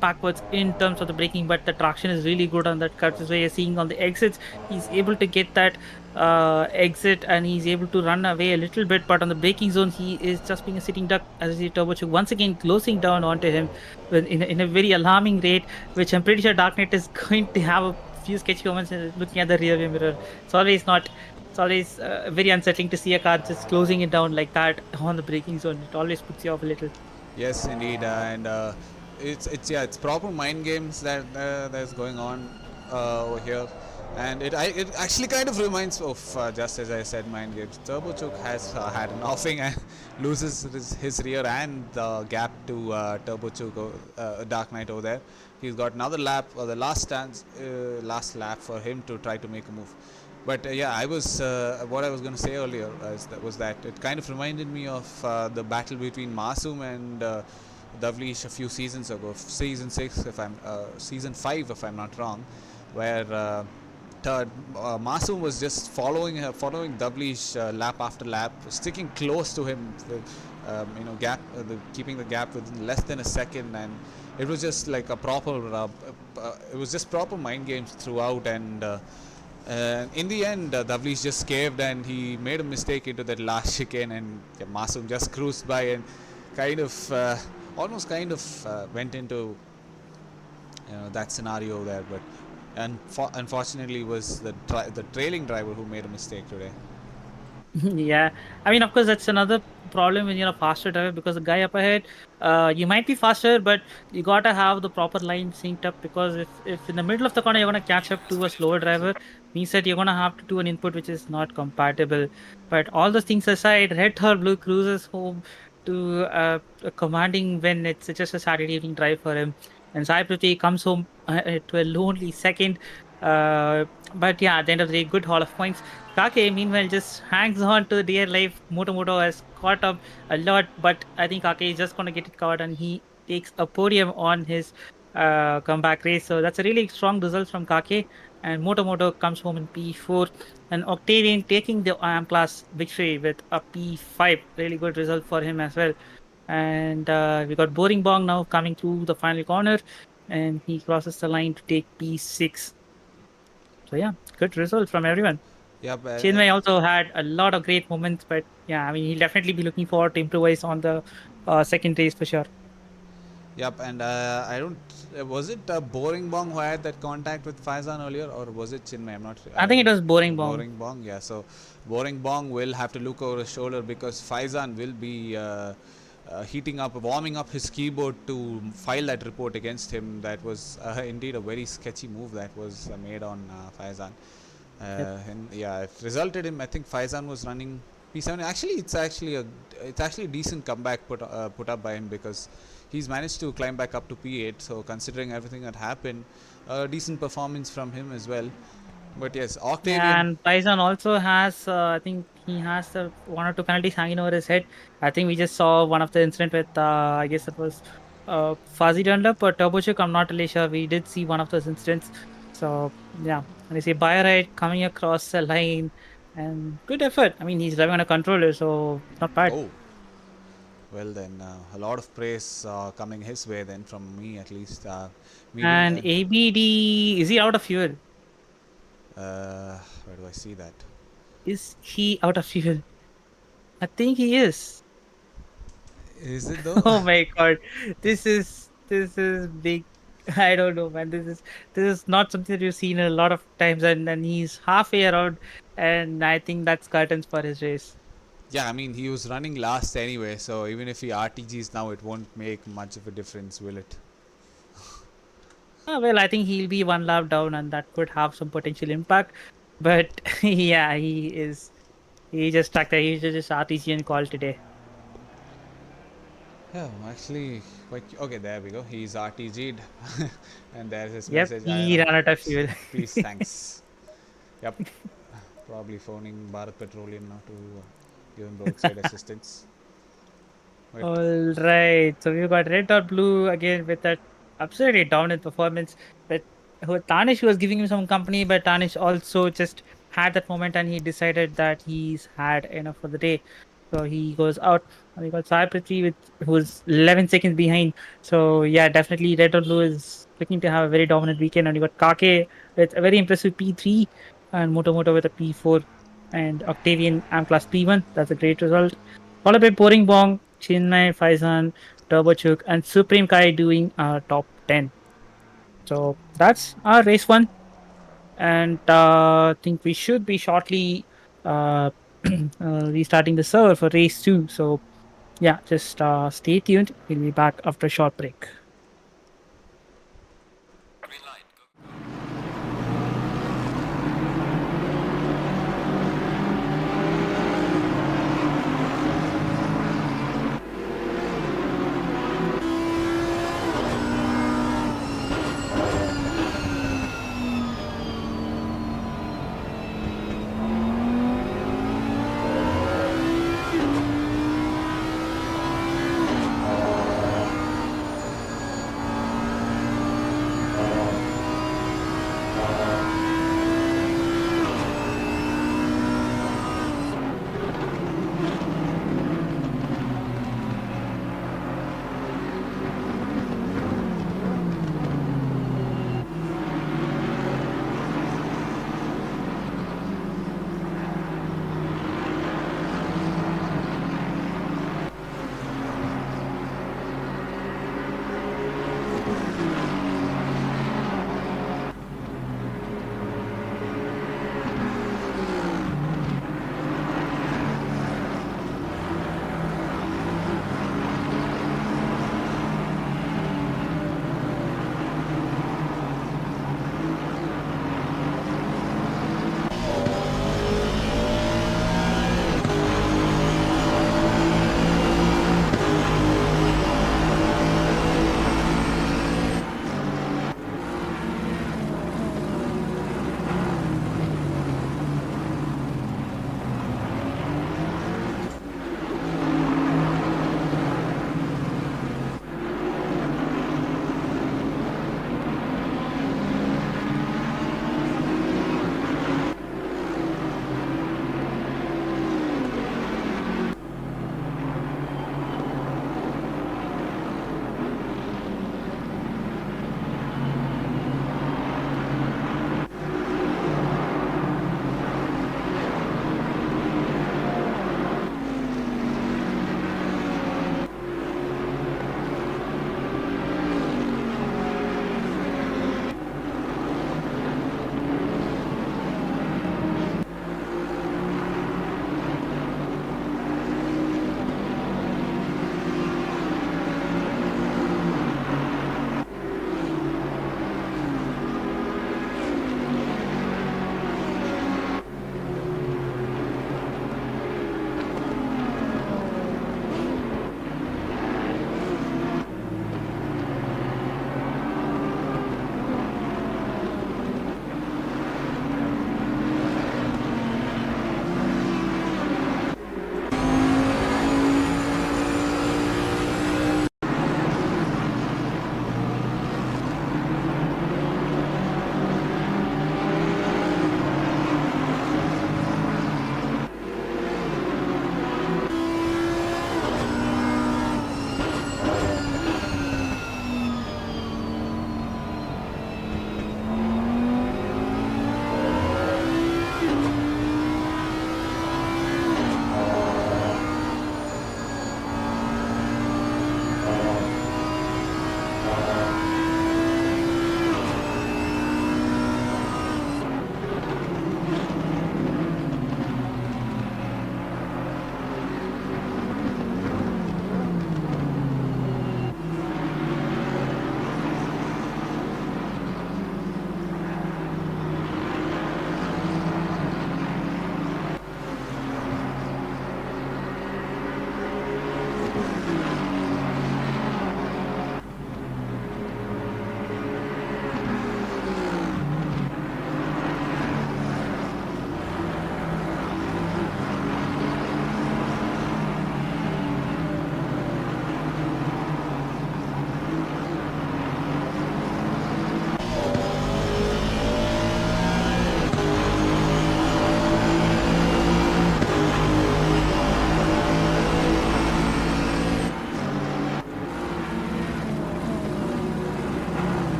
backwards in terms of the braking, but the traction is really good on that cut. So you're seeing on the exits, he's able to get that exit and he's able to run away a little bit. But on the braking zone, he is just being a sitting duck as the Turbochuk once again closing down onto him in a very alarming rate, which I'm pretty sure Dark Knight is going to have a few sketchy moments looking at the rear view mirror. It's always not. It's always very unsettling to see a car just closing it down like that on the braking zone. It always puts you off a little. Yes, indeed, and it's proper mind games that's going on over here, and it actually kind of reminds of just as I said, mind games. Turbochuk has had an offing and loses his rear and the gap to Turbochuk, Dark Knight over there. He's got another lap, the last lap for him to try to make a move. But yeah, what I was going to say earlier was that it kind of reminded me of the battle between Masoom and Davlish a few seasons ago, season 5 if I'm not wrong, where Masoom was just following Davlish lap after lap, sticking close to him, with, keeping the gap within less than a second, and it was just like a it was just proper mind games throughout, and in the end, Davlish just caved and he made a mistake into that last chicane, and Masoom just cruised by and kind of went into that scenario there. But unfortunately, it was the trailing driver who made a mistake today. Yeah, I mean, of course, that's another problem when you're a faster driver because the guy up ahead, you might be faster, but you gotta have the proper line synced up because if in the middle of the corner you're gonna catch up to a slower driver, means that you're gonna have to do an input which is not compatible. But all those things aside, Red or Blue cruises home to a commanding win. It's just a Saturday evening drive for him, and Sai Prithvi comes home to a lonely second. But yeah, at the end of the day, good haul of points. Kake, meanwhile, just hangs on to dear life. Moto has caught up a lot, but I think Kake is just going to get it covered and he takes a podium on his comeback race. So that's a really strong result from Kake. And Moto comes home in P4. And Octavian taking the IM class victory with a P5. Really good result for him as well. And we got Boring Bong now coming through the final corner. And he crosses the line to take P6. So yeah, good result from everyone. Yeah, but Chinmay also had a lot of great moments, but yeah, I mean, he'll definitely be looking forward to improvise on the second race for sure. Yep, and I don't. Was it Boring Bong who had that contact with Faizan earlier, or was it Chinmay? I'm not. I think it was Boring Bong. Boring Bong, yeah. So Boring Bong will have to look over his shoulder because Faizan will be warming up his keyboard to file that report against him. That was indeed a very sketchy move that was made on Faizan. Yep. And yeah, it resulted in, I think Faizan was running P7. Actually, it's actually a decent comeback put up by him because he's managed to climb back up to P8. So considering everything that happened, a decent performance from him as well. But yes, Octavian. And Paisan also has, I think he has one or two penalties hanging over his head. I think we just saw one of the incident with, I guess it was Fuzzy Dunlop or Turbochuk. I'm not really sure. We did see one of those incidents. So yeah, and I see Bayride coming across the line and good effort. I mean, he's driving on a controller, so not bad. Oh, well then, a lot of praise coming his way then from me at least. And ABD, is he out of fuel? Where do I see that? Is he out of fuel? I think he is. Is it though? Oh my god, this is big. I don't know, man. This is not something that you've seen a lot of times, and he's halfway around, and I think that's curtains for his race. Yeah, I mean, he was running last anyway, so even if he RTGs now, it won't make much of a difference, will it? Well, I think he'll be one lap down, and that could have some potential impact. But yeah, he is. He just stuck there. He's just RTC and call today. Yeah, actually, quite okay. There we go. He's RTG'd, and there's his Yep, message. he ran out of Please, fuel. please, thanks. Yep, probably phoning Bharat Petroleum now to give him roadside assistance. Wait, All right. So we've got red or blue again with that absolutely dominant performance. But Tanish was giving him some company, but Tanish also just had that moment and he decided that he's had enough for the day. So he goes out. And we got Sai Prithvi with who's 11 seconds behind. So yeah, definitely red or blue is looking to have a very dominant weekend. And you got Kake with a very impressive P3 and Moto with a P4 and Octavian Am Class P1. That's a great result. Followed by Boring Bong, Chinmay, Faizan, Turbochuk, and Supreme Kai doing top 10. So that's our race one. And I think we should be shortly uh, restarting the server for race two. So yeah, just stay tuned. We'll be back after a short break.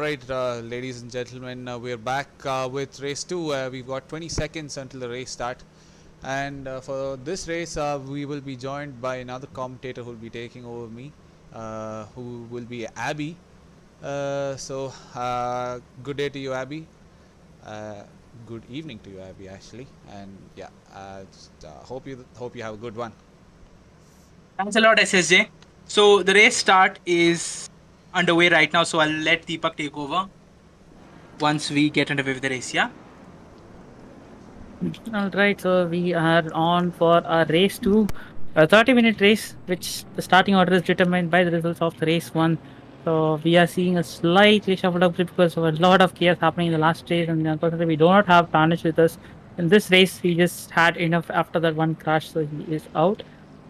Alright, ladies and gentlemen, we're back with race 2. We've got 20 seconds until the race start. And for this race, we will be joined by another commentator who will be taking over me, who will be Abby. Good day to you, Abby. Good evening to you, Abby, actually. And yeah, hope you have a good one. Thanks a lot, SSJ. So the race start is underway right now, so I'll let Deepak take over once we get underway with the race, yeah? All right, so we are on for our race 2, a 30-minute race, which the starting order is determined by the results of the race 1. So we are seeing a slight reshuffle up because of a lot of chaos happening in the last race, and unfortunately we do not have Tarnish with us. In this race, we just had enough after that one crash, so he is out.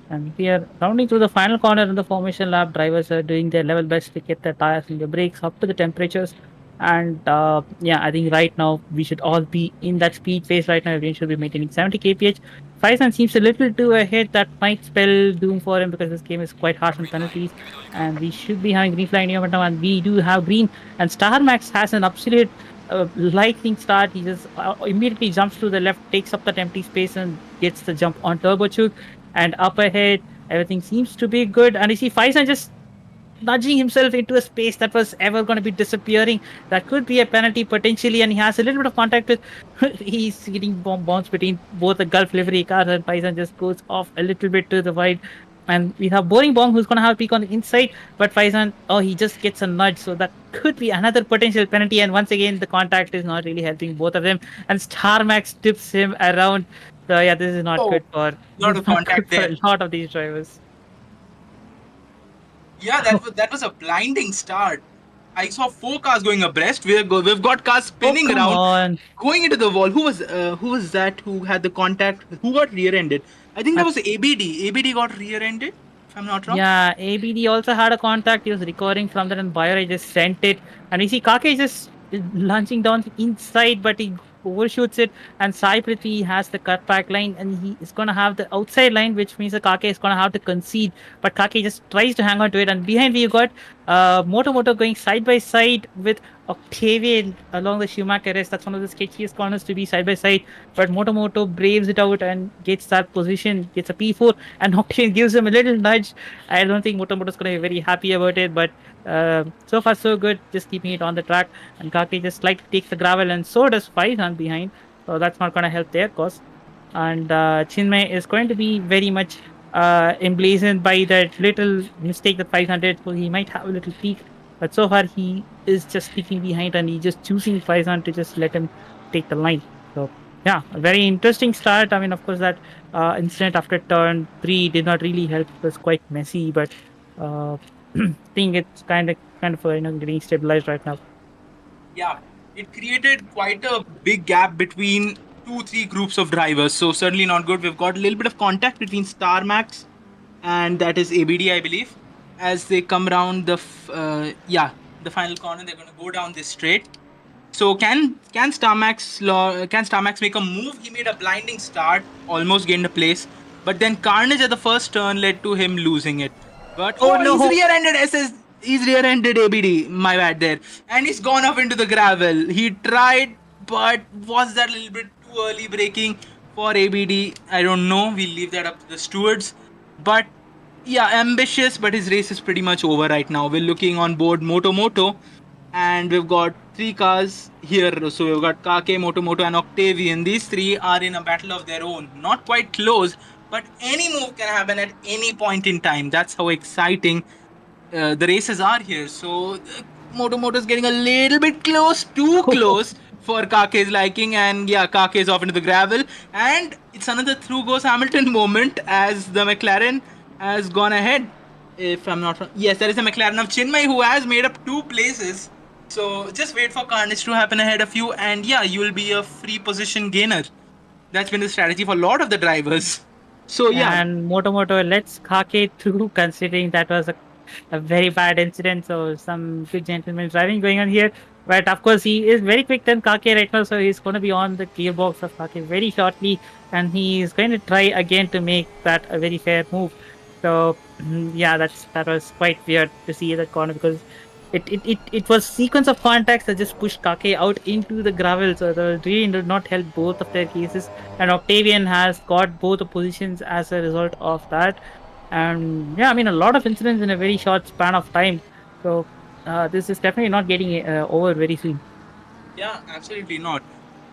And we are rounding through the final corner in the formation lap. Drivers are doing their level best to get their tires and the brakes up to the temperatures. And yeah, I think right now we should all be in that speed phase right now. Everyone should be maintaining 70 kph. Faizan seems a little too ahead. That might spell doom for him because this game is quite harsh on penalties. And we should be having green flag in momentum, and we do have green. And Star Max has an absolute lightning start. He just immediately jumps to the left, takes up that empty space, and gets the jump on Turbo Chuk. And up ahead, everything seems to be good. And you see Faizan just nudging himself into a space that was ever going to be disappearing. That could be a penalty potentially, and he has a little bit of contact with. He's getting bounce between both the Gulf livery cars, and Faizan just goes off a little bit to the wide. And we have Boring Bong, who's going to have a peek on the inside, but Faizan, he just gets a nudge, so that could be another potential penalty. And once again, the contact is not really helping both of them, and Star Max tips him around. So yeah, this is not good for lot of contact for a lot of these drivers. Yeah, that was a blinding start. I saw 4 cars going abreast. We've got cars spinning come around, on. going into the wall. Who was that who had the contact? Who got rear-ended? I think that was ABD. ABD got rear-ended, if I'm not wrong. Yeah, ABD also had a contact. He was recovering from that, and Bayer just sent it. And you see Kake just launching down inside, but he overshoots it. And Sai Prithvi has the cutback line, and he is going to have the outside line, which means the Kake is going to have to concede. But Kake just tries to hang on to it. And behind me, you got Moto going side by side with Octavian along the Schumacher race. That's one of the sketchiest corners to be side by side. But Moto braves it out and gets that position, gets a P4, and Octavian gives him a little nudge. I don't think Moto is going to be very happy about it, but so far so good, just keeping it on the track. And Kake just like takes the gravel, and so does Faizan behind. So that's not going to help their cause. And Chinmay is going to be very much emblazoned by that little mistake that Faizan did, so he might have a little peak. But so far, he is just sticking behind, and he's just choosing Faizan to just let him take the line. So, yeah, a very interesting start. I mean, of course, that incident after turn 3 did not really help. It was quite messy, but I think it's kind of getting stabilized right now. Yeah, it created quite a big gap between 2-3 groups of drivers. So certainly not good. We've got a little bit of contact between Star Max and that is ABD, I believe. As they come around the final corner, they're going to go down this straight. So can Star Max make a move? He made a blinding start, almost gained a place, but then carnage at the first turn led to him losing it. But no, he's rear-ended ABD. My bad there, and he's gone off into the gravel. He tried, but was that a little bit too early braking for ABD? I don't know. We'll leave that up to the stewards, but. Yeah, ambitious, but his race is pretty much over right now. We're looking on board Moto, and we've got 3 cars here. So we've got Kake, Moto, and Octavian. These 3 are in a battle of their own. Not quite close, but any move can happen at any point in time. That's how exciting the races are here. So Moto is getting a little bit close, too close for Kake's liking, and yeah, Kake is off into the gravel. And it's another through goes Hamilton moment as the McLaren has gone ahead, if I'm not wrong. Yes, there is a McLaren of Chinmay who has made up 2 places. So just wait for carnage to happen ahead of you, and yeah, you will be a free position gainer. That's been the strategy for a lot of the drivers. So yeah. And Moto lets Kake through, considering that was a very bad incident. So some good gentleman driving going on here. But of course, he is very quick than Kake right now, so he's going to be on the gearbox of Kake very shortly, and he is going to try again to make that a very fair move. So yeah, that was quite weird to see that corner, because it was sequence of contacts that just pushed Kake out into the gravel, so the really did not help both of their cases. And Octavian has got both the positions as a result of that. And yeah, I mean, a lot of incidents in a very short span of time. So this is definitely not getting over very soon. Yeah, absolutely not.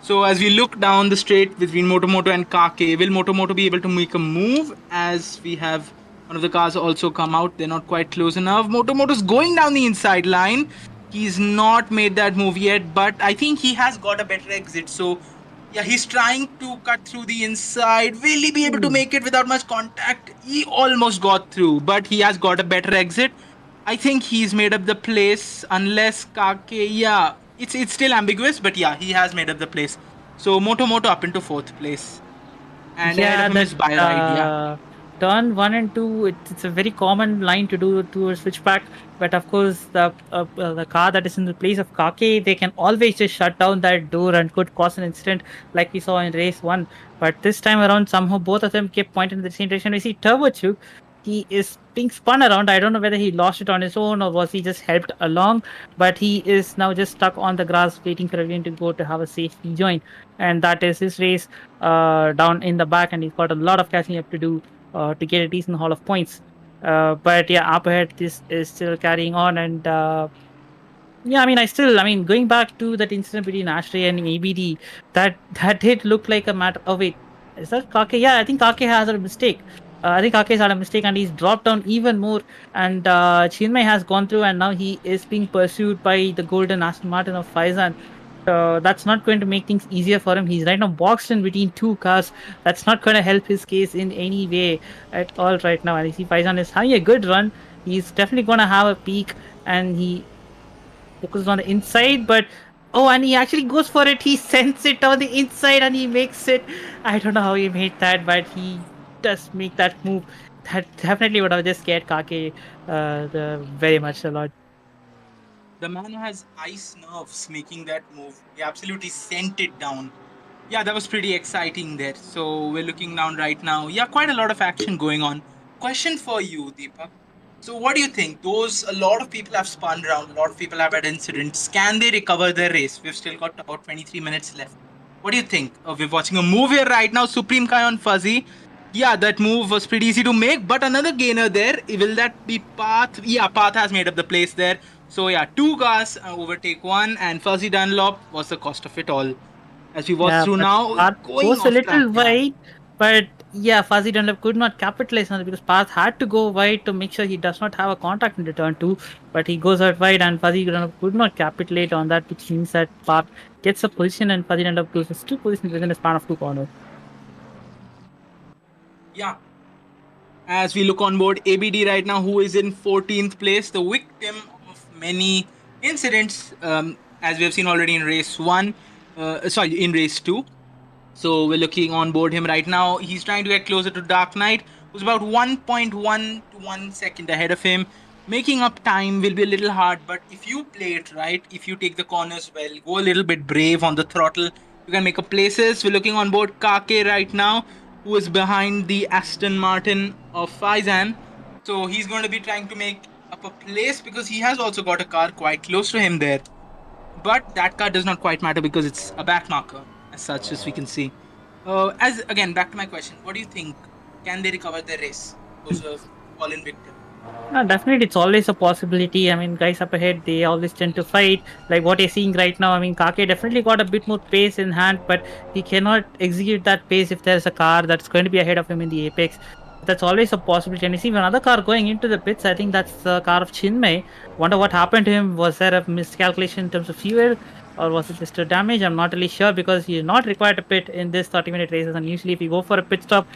So as we look down the straight between Motomoto and Kake, will Motomoto be able to make a move? As we have one of the cars also come out, they're not quite close enough. Motomoto's going down the inside line. He's not made that move yet, but I think he has got a better exit. So yeah, he's trying to cut through the inside. Will he be able to make it without much contact? He almost got through, but he has got a better exit. I think he's made up the place unless Kake. Yeah, it's still ambiguous, but yeah, he has made up the place. So Motomoto up into fourth place, and ahead of Yeah, him that is Bayride. Yeah, turn 1 and 2. It's a very common line to do to a switchback, but of course the car that is in the place of Kake, they can always just shut down that door and could cause an incident like we saw in race one. But this time around, somehow both of them kept pointing in the same direction. We see Turbochuk. He is being spun around. I don't know whether he lost it on his own or was he just helped along, but he is now just stuck on the grass waiting for everyone to go to have a safe rejoin. And that is his race down in the back, and he's got a lot of catching up to do to get a decent haul of points. But yeah, up ahead, this is still carrying on, and yeah, I mean, going back to that incident between Ashtray and ABD, that did look like a matter. Oh wait, is that Kake? Yeah, I think Kake has a mistake. I think Kake's had a mistake, and he's dropped down even more. And Chinmay has gone through, and now he is being pursued by the golden Aston Martin of Faizan. That's not going to make things easier for him. He's right now boxed in between two cars. That's not going to help his case in any way at all right now. And you see Faizan is having a good run. He's definitely going to have a peak, and he focuses on the inside, but oh, and he actually goes for it. He sends it on the inside and he makes it. I don't know how he made that, but he does make that move. That definitely would have just scared Kake very much a lot. the man has ice nerves making that move. He absolutely sent it down. Yeah, that was pretty exciting there. So we're looking down right now. Yeah, quite a lot of action going on. Question for you, Deepak. So what do you think? A lot of people have spun around, a lot of people have had incidents. Can they recover their race? We've still got about 23 minutes left. What do you think? We're watching a move here right now, Supreme Kai on Fuzzy. Yeah, that move was pretty easy to make, but another gainer there. Will that be Path? Yeah, Path has made up the place there. So yeah, two cars overtake one, and Fuzzy Dunlop was the cost of it all. As we watch Yeah, through but now, Path going goes a off track. little Yeah. wide, but yeah, Fuzzy Dunlop could not capitalize on it because Path had to go wide to make sure he does not have a contact in the turn two. But he goes out wide, and Fuzzy Dunlop could not capitulate on that, which means that Path gets a position, and Fuzzy Dunlop loses two positions within a span of two corners. Yeah. As we look on board ABD right now, who is in 14th place, the victim of many incidents, as we have seen already in race one, in race two. So we're looking on board him right now. He's trying to get closer to Dark Knight, who's about 1.1 to 1 second ahead of him. Making up time will be a little hard, but if you play it right, if you take the corners well, go a little bit brave on the throttle, you can make up places. We're looking on board Kake right now, who is behind the Aston Martin of Faizan. So he's going to be trying to make up a place because he has also got a car quite close to him there. But that car does not quite matter because it's a back marker as such, as we can see. As again, back to my question, what do you think? Can they recover their race? Those who have fallen victim. Definitely, it's always a possibility. I mean, guys up ahead, they always tend to fight. Like what you're seeing right now, I mean, Kake definitely got a bit more pace in hand, but he cannot execute that pace if there's a car that's going to be ahead of him in the apex. That's always a possibility. And you see another car going into the pits. I think that's the car of Chinmay. Wonder what happened to him. Was there a miscalculation in terms of fuel, or was it just a damage? I'm not really sure because he's not required to pit in this 30-minute races. And usually, if you go for a pit stop,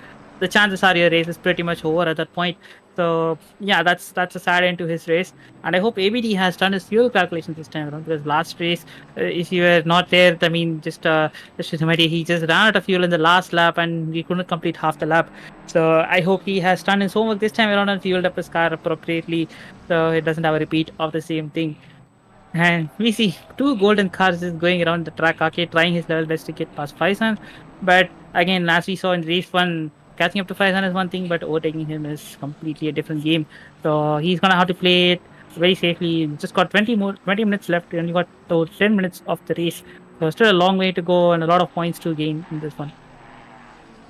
the chances are your race is pretty much over at that point. So yeah, that's a sad end to his race, and I hope ABD has done his fuel calculations this time around because last race, if you were not there, I mean, just he just ran out of fuel in the last lap and we couldn't complete half the lap. So I hope he has done his homework this time around and fueled up his car appropriately, so it doesn't have a repeat of the same thing. And we see two golden cars just going around the track, Kake trying his level best to get past Faizan, but again, as we saw in race one, catching up to Faizan is one thing, but overtaking him is completely a different game. So he's gonna have to play it very safely. Just got 20 minutes left, and you got those 10 minutes of the race. So still a long way to go and a lot of points to gain in this one.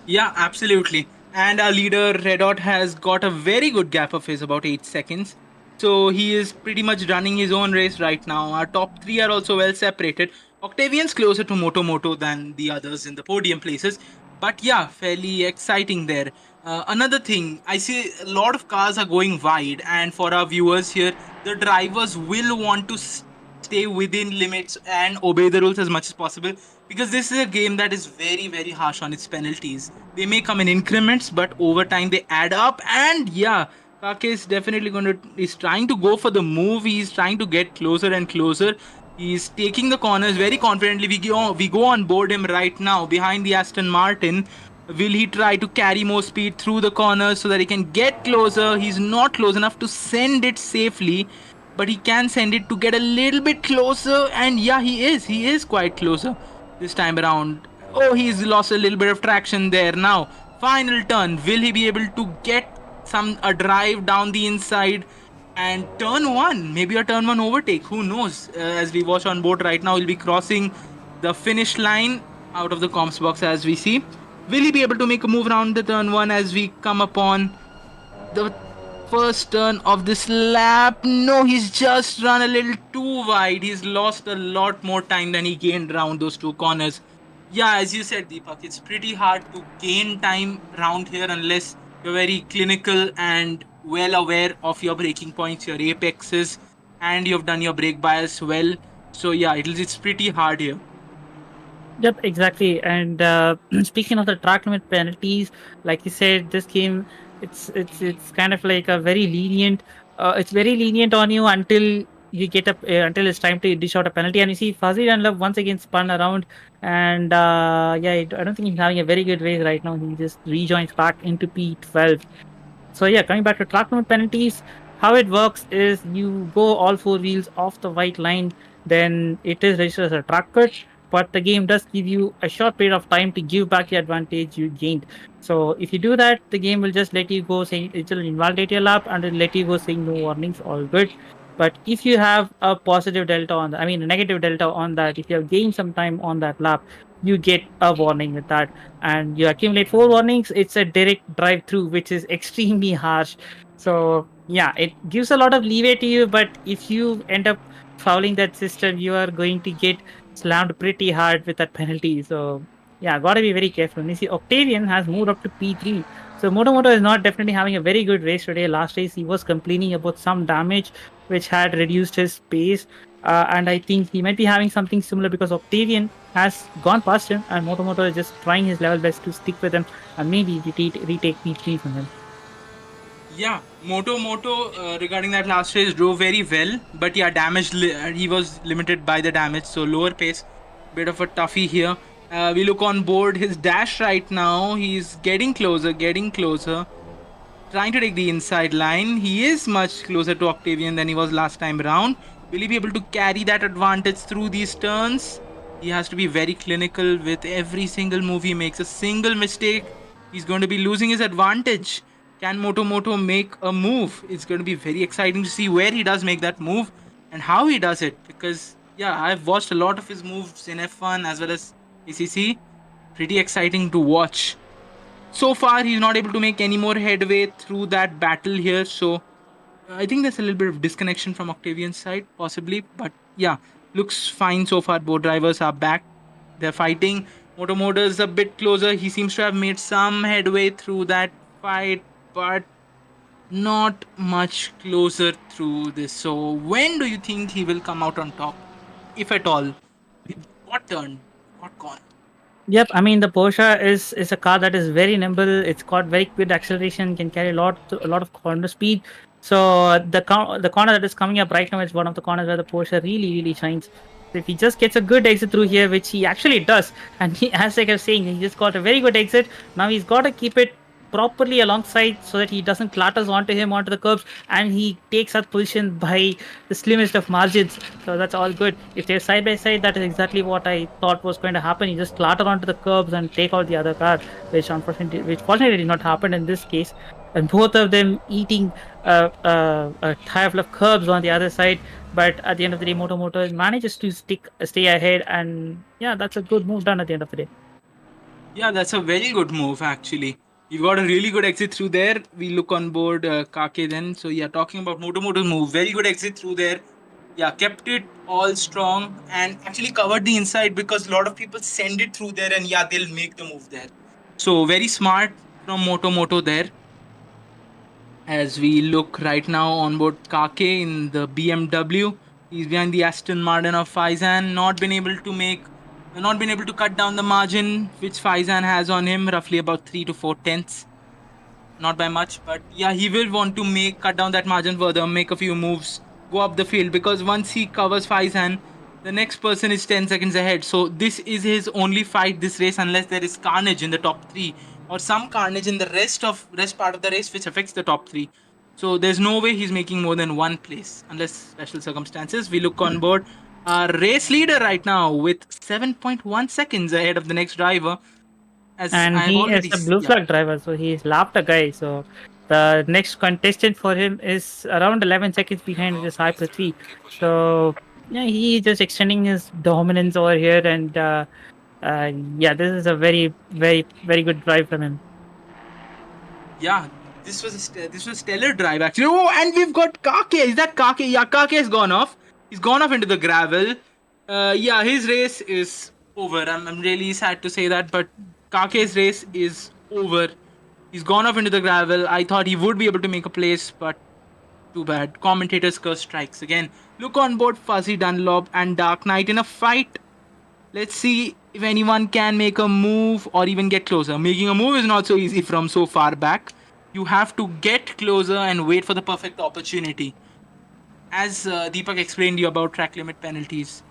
Yeah, absolutely. And our leader, Redot, has got a very good gap of his, about 8 seconds. So he is pretty much running his own race right now. Our top three are also well separated. Octavian's closer to Moto than the others in the podium places. But yeah, fairly exciting there. Another thing, I see a lot of cars are going wide, and for our viewers here, the drivers will want to stay within limits and obey the rules as much as possible, because this is a game that is very harsh on its penalties. They may come in increments, but over time they add up. And yeah, Kake is definitely he's trying to go for the move. He's trying to get closer and closer. He's taking the corners very confidently. We go on board him right now behind the Aston Martin. Will he try to carry more speed through the corners so that he can get closer? He's not close enough to send it safely, but he can send it to get a little bit closer. And yeah, he is quite closer this time around. Oh, he's lost a little bit of traction there. Now final turn, will he be able to get a drive down the inside? And turn one, maybe a turn one overtake, who knows? As we watch on board right now, he'll be crossing the finish line out of the comms box as we see. Will he be able to make a move around the turn one as we come upon the first turn of this lap? No, he's just run a little too wide. He's lost a lot more time than he gained around those two corners. Yeah, as you said, Deepak, it's pretty hard to gain time around here unless you're very clinical and well aware of your braking points, your apexes, and you've done your brake bias well. So yeah, it's pretty hard here. Yep, exactly. And speaking of the track limit penalties, like you said, this game it's kind of like a very lenient. It's very lenient on you until you get up until it's time to dish out a penalty. And you see, Fuzzy Dunlop once again spun around, and yeah, I don't think he's having a very good race right now. He just rejoins back into P12. So yeah, coming back to track limit penalties, how it works is you go all four wheels off the white line, then it is registered as a track cut, but the game does give you a short period of time to give back the advantage you gained. So if you do that, the game will just let you go saying it will invalidate your lap and it'll let you go saying no warnings, all good. But if you have a positive delta on a negative delta on that, if you have gained some time on that lap, you get a warning with that, and you accumulate 4 warnings. It's a direct drive through, which is extremely harsh. So yeah, it gives a lot of leeway to you, but if you end up fouling that system, you are going to get slammed pretty hard with that penalty. So yeah, gotta be very careful. And you see, Octavian has moved up to P3. So Moto is not definitely having a very good race today. Last race, he was complaining about some damage which had reduced his pace. And I think he might be having something similar because Octavian has gone past him, and Moto is just trying his level best to stick with him and maybe retake P3 from him. Yeah, Moto regarding that last race drove very well, but yeah, he was limited by the damage, so lower pace, bit of a toughie here. We look on board his dash right now. He's getting closer, trying to take the inside line. He is much closer to Octavian than he was last time around. Will he be able to carry that advantage through these turns? He has to be very clinical with every single move he makes. A single mistake, he's going to be losing his advantage. Can Moto make a move? It's going to be very exciting to see where he does make that move and how he does it. Because, yeah, I've watched a lot of his moves in F1 as well as ACC. Pretty exciting to watch. So far, he's not able to make any more headway through that battle here. So, I think there's a little bit of disconnection from Octavian's side, possibly. But, yeah, looks fine so far. Both drivers are back. They're fighting. Moto is a bit closer. He seems to have made some headway through that fight, but not much closer through this. So when do you think he will come out on top, if at all? What turn? What corner? Yep, I mean the Porsche is a car that is very nimble. It's got very good acceleration, can carry a lot of corner speed. So the corner that is coming up right now is one of the corners where the Porsche really shines. So if he just gets a good exit through here, which he actually does, and he, as I was saying, he just got a very good exit. Now he's got to keep it properly alongside so that he doesn't clatters onto him onto the curbs, and he takes that position by the slimmest of margins. So that's all good. If they're side by side, that is exactly what I thought was going to happen. You just clatter onto the curbs and take out the other car, which fortunately did not happen in this case. And both of them eating a tire full of curbs on the other side. But at the end of the day, Moto manages to stay ahead, and yeah, that's a good move done at the end of the day. Yeah, that's a very good move actually. You've got a really good exit through there. We look on board Kake then. So yeah, talking about Moto's move, very good exit through there. Yeah, kept it all strong and actually covered the inside because a lot of people send it through there and yeah, they'll make the move there. So very smart from Moto there. As we look right now on board Kake in the BMW, he's behind the Aston Martin of Faizan, not been able to cut down the margin which Faizan has on him, roughly about 3 to 4 tenths. Not by much, but yeah, he will want to cut down that margin further, make a few moves, go up the field, because once he covers Faizan, the next person is 10 seconds ahead. So this is his only fight this race, unless there is carnage in the top 3 or some carnage in the rest part of the race which affects the top 3. So there's no way he's making more than one place unless special circumstances. We look on board our race leader right now with 7.1 seconds ahead of the next driver. And he is a blue flag driver, so he's lapped a guy. So the next contestant for him is around 11 seconds behind, which is Sai Prithvi. So yeah, he's just extending his dominance over here, and yeah, this is a very, very, very good drive from him. Yeah, this was a stellar drive actually. Oh, and we've got Kake. Is that Kake? Yeah, Kake has gone off. He's gone off into the gravel. Yeah, his race is over. I'm really sad to say that, but Kake's race is over. He's gone off into the gravel. I thought he would be able to make a place, but too bad. Commentator's curse strikes again. Look on board Fuzzy Dunlop and Dark Knight in a fight. Let's see if anyone can make a move or even get closer. Making a move is not so easy from so far back. You have to get closer and wait for the perfect opportunity. As Deepak explained to you about track limit penalties,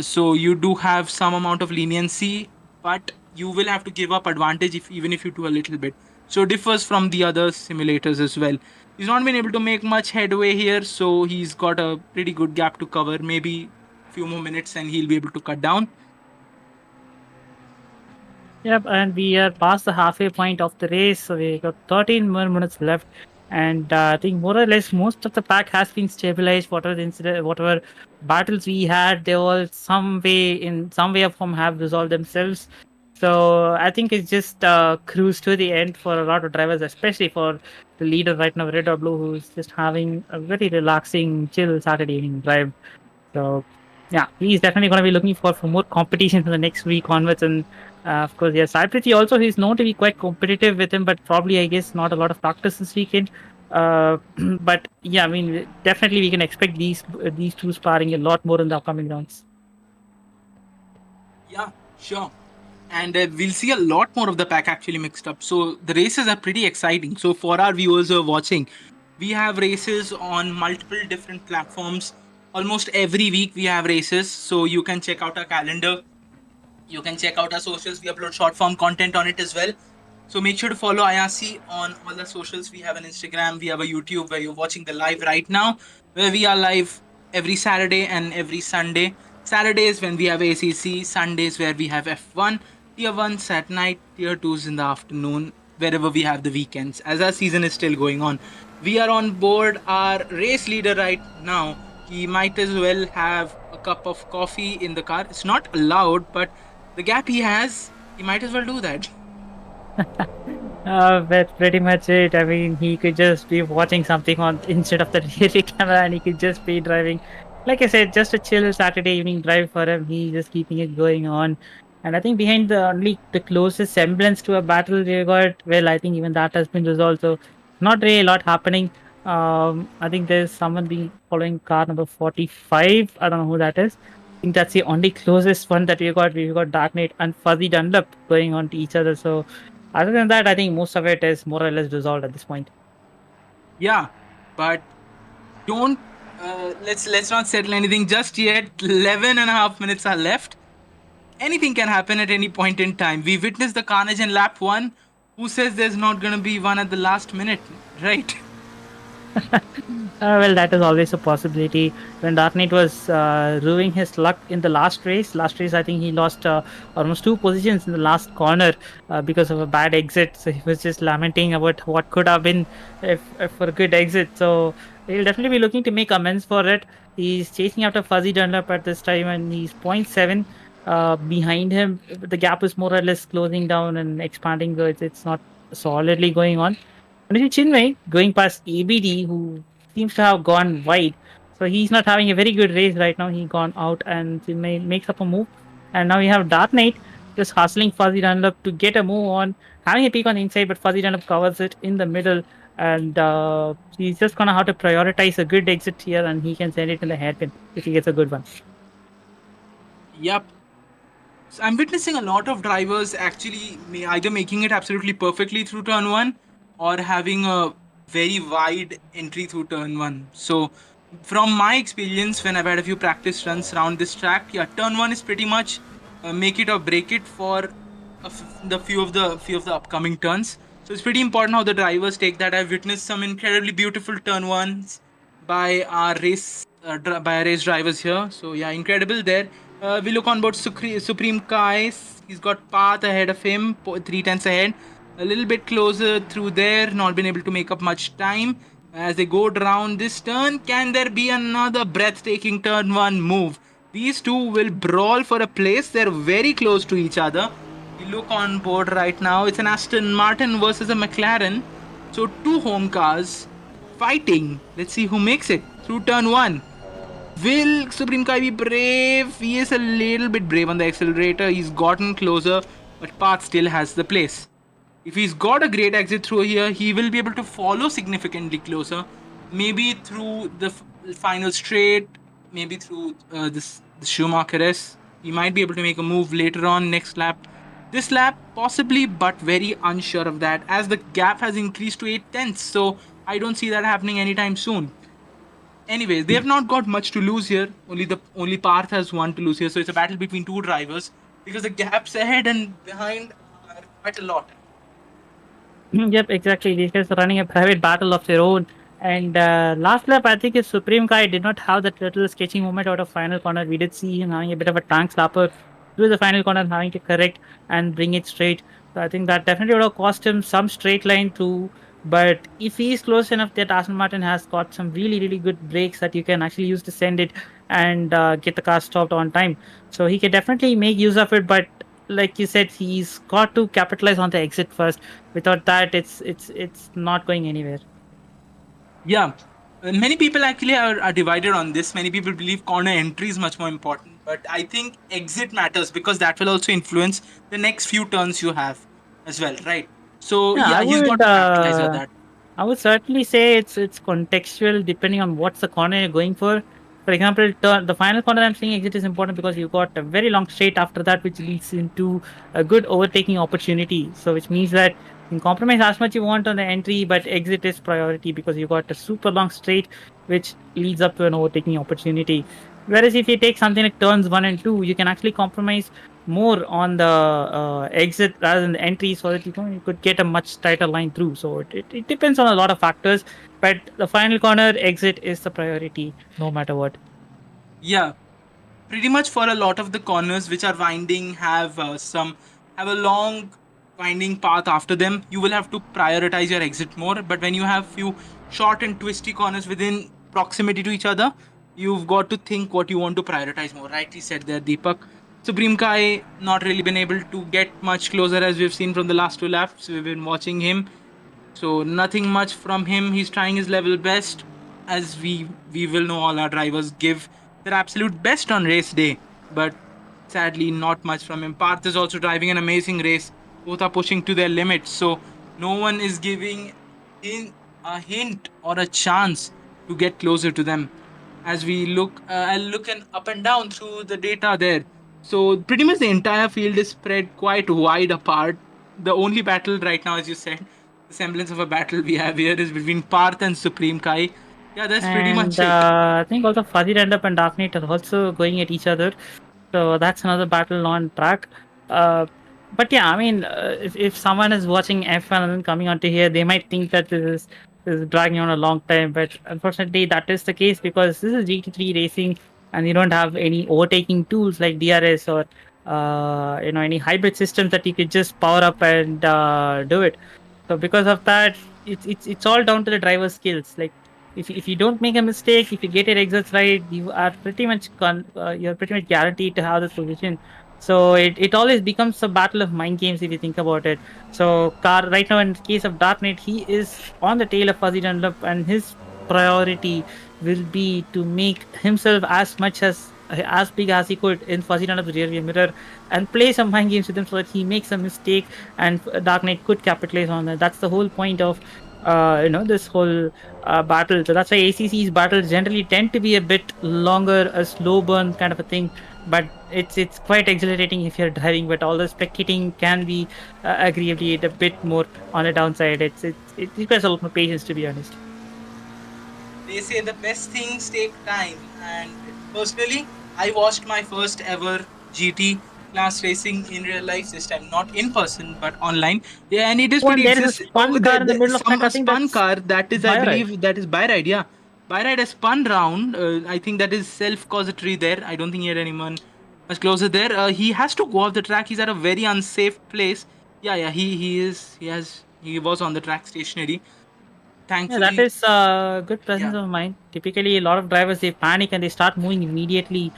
so you do have some amount of leniency, but you will have to give up advantage even if you do a little bit. So it differs from the other simulators as well. He's not been able to make much headway here, so he's got a pretty good gap to cover. Maybe a few more minutes and he'll be able to cut down. Yep, and we are past the halfway point of the race, so we got 13 more minutes left. And I think more or less most of the pack has been stabilized. Whatever battles we had, they all in some way or form have resolved themselves. So I think it's just cruise to the end for a lot of drivers, especially for the leader right now, Red or Blue, who's just having a very relaxing, chill Saturday evening drive. So yeah, he's definitely going to be looking for more competition for the next week onwards. And of course, yeah, Sai Prithvi also, he's known to be quite competitive with him, but probably, I guess, not a lot of practice this weekend. But yeah, I mean, definitely we can expect these two sparring a lot more in the upcoming rounds. Yeah, sure. And we'll see a lot more of the pack actually mixed up. So the races are pretty exciting. So for our viewers who are watching, we have races on multiple different platforms. Almost every week we have races. So you can check out our calendar. You can check out our socials. We upload short form content on it as well. So make sure to follow IRC on all the socials. We have an Instagram. We have a YouTube where you're watching the live right now, where we are live every Saturday and every Sunday. Saturdays when we have ACC, Sundays where we have F1, Tier 1s at night, Tier 2s in the afternoon, wherever we have the weekends, as our season is still going on. We are on board our race leader right now. He might as well have a cup of coffee in the car. It's not allowed, but the gap he has, he might as well do that. That's pretty much it. I mean, he could just be watching something on instead of the rear camera, and he could just be driving. Like I said, just a chill Saturday evening drive for him. He's just keeping it going on. And I think behind the closest semblance to a battle we got, well, I think even that has been resolved. So not really a lot happening. I think there's someone being following car number 45. I don't know who that is. I think that's the only closest one that we got. We've got Dark Knight and Fuzzy Dunlop going on to each other. So other than that, I think most of it is more or less resolved at this point. Yeah, but don't let's not settle anything just yet. 11 and a half minutes are left. Anything can happen at any point in time. We witnessed the carnage in lap 1. Who says there's not gonna be one at the last minute, right? Well, that is always a possibility. When Dark Knight was ruining his luck in the last race, I think he lost almost 2 positions in the last corner because of a bad exit. So he was just lamenting about what could have been if for a good exit. So he'll definitely be looking to make amends for it. He's chasing after Fuzzy Dunlop at this time, and he's point 0.7 behind him. The gap is more or less closing down and expanding. It's not solidly going on. And you see Chinmay going past ABD, who seems to have gone wide. So he's not having a very good race right now. He gone out, and Chinmay makes up a move. And now we have Dark Knight just hustling Fuzzy Dunlop to get a move on, having a peek on the inside, but Fuzzy Dunlop covers it in the middle. And he's just gonna have to prioritize a good exit here, and he can send it in the hairpin if he gets a good one. Yep. So I'm witnessing a lot of drivers actually either making it absolutely perfectly through turn one or having a very wide entry through turn one. So from my experience, when I've had a few practice runs around this track, yeah, turn one is pretty much make it or break it for the few of the upcoming turns. So it's pretty important how the drivers take that. I've witnessed some incredibly beautiful turn ones by our race drivers here. So yeah, incredible there. We look on board Supreme Kai. He's got path ahead of him, 3/10 ahead. A little bit closer through there, not been able to make up much time. As they go down this turn, can there be another breathtaking turn one move? These two will brawl for a place. They're very close to each other. We look on board right now. It's an Aston Martin versus a McLaren. So two home cars fighting. Let's see who makes it through turn one. Will Supreme Kai be brave? He is a little bit brave on the accelerator. He's gotten closer, but Path still has the place. If he's got a great exit through here, he will be able to follow significantly closer. Maybe through the final straight, maybe through the Schumacher S. He might be able to make a move later on next lap. This lap, possibly, but very unsure of that, as the gap has increased to 8/10. So I don't see that happening anytime soon. Anyways, they have not got much to lose here. Only Parth has one to lose here. So it's a battle between two drivers because the gaps ahead and behind are quite a lot. Yep, exactly. These guys are running a private battle of their own. And last lap, I think his Supreme Kai did not have that little sketchy moment out of final corner. We did see him having a bit of a tank slapper through the final corner, having to correct and bring it straight. So I think that definitely would have cost him some straight line through. But if he is close enough, that Aston Martin has got some really, really good brakes that you can actually use to send it and get the car stopped on time. So he can definitely make use of it. But like you said, he's got to capitalize on the exit first. Without that, it's not going anywhere. Yeah, many people actually are divided on this. Many people believe corner entry is much more important, but I think exit matters because that will also influence the next few turns you have as well, right? So Yeah, yeah, he's got to capitalize on that. I would certainly say it's contextual depending on what's the corner you're going for. For example, the final corner I'm saying exit is important because you've got a very long straight after that, which leads into a good overtaking opportunity. So which means that you can compromise as much you want on the entry, but exit is priority because you got a super long straight, which leads up to an overtaking opportunity. Whereas if you take something like turns 1 and 2, you can actually compromise more on the exit rather than the entry so that you could get a much tighter line through. So it depends on a lot of factors, but the final corner exit is the priority no matter what. Yeah, pretty much for a lot of the corners which are winding have a long winding path after them. You will have to prioritize your exit more. But when you have few short and twisty corners within proximity to each other, you've got to think what you want to prioritize more. Rightly said there, Deepak. Supreme Kai not really been able to get much closer as we've seen from the last two laps. We've been watching him. So nothing much from him. He's trying his level best. As we will know, all our drivers give their absolute best on race day. But sadly, not much from him. Parth is also driving an amazing race. Both are pushing to their limits. So no one is giving in a hint or a chance to get closer to them. As we look, I'll look up and down through the data there. So pretty much the entire field is spread quite wide apart. The only battle right now, as you said, the semblance of a battle we have here is between Parth and Supreme Kai. Yeah, that's pretty much it. I think also Fuzzy Dunlop and Dark Knight are also going at each other. So that's another battle on track. But yeah, I mean, if someone is watching F1 and then coming onto here, they might think that this is dragging on a long time. But unfortunately, that is the case because this is GT3 racing, and you don't have any overtaking tools like DRS or any hybrid systems that you could just power up and do it. So because of that, it's all down to the driver's skills. Like if you don't make a mistake, if you get your exits right, you are pretty much you're pretty much guaranteed to have this position. So it always becomes a battle of mind games if you think about it. So Car right now in the case of Dark Knight, he is on the tail of Fuzzy Dunlop, and his priority will be to make himself as big as he could in Fuzzy Dunlop's rearview mirror and play some mind games with him so that he makes a mistake and Dark Knight could capitalize on that. That's the whole point of this whole battle. So that's why ACC's battles generally tend to be a bit longer, a slow burn kind of a thing. But it's quite exhilarating if you're driving. But all the spectating can be agreeably a bit more on the downside. It requires a lot more patience, to be honest. They say the best things take time, and personally, I watched my first ever GT class racing in real life this time, not in person but online. Yeah, and it is Oh, and pretty there is a exist. spun car in the middle of Some that. I a think spun that's car that is, I Byride. believe, that is Byride. Yeah, Byride has spun round. I think that is self-causatory there. I don't think he had anyone much closer there. He has to go off the track. He's at a very unsafe place. Yeah. He was on the track stationary. Yeah, that Thankfully, is good presence yeah. of mind. Typically, a lot of drivers they panic and they start moving immediately,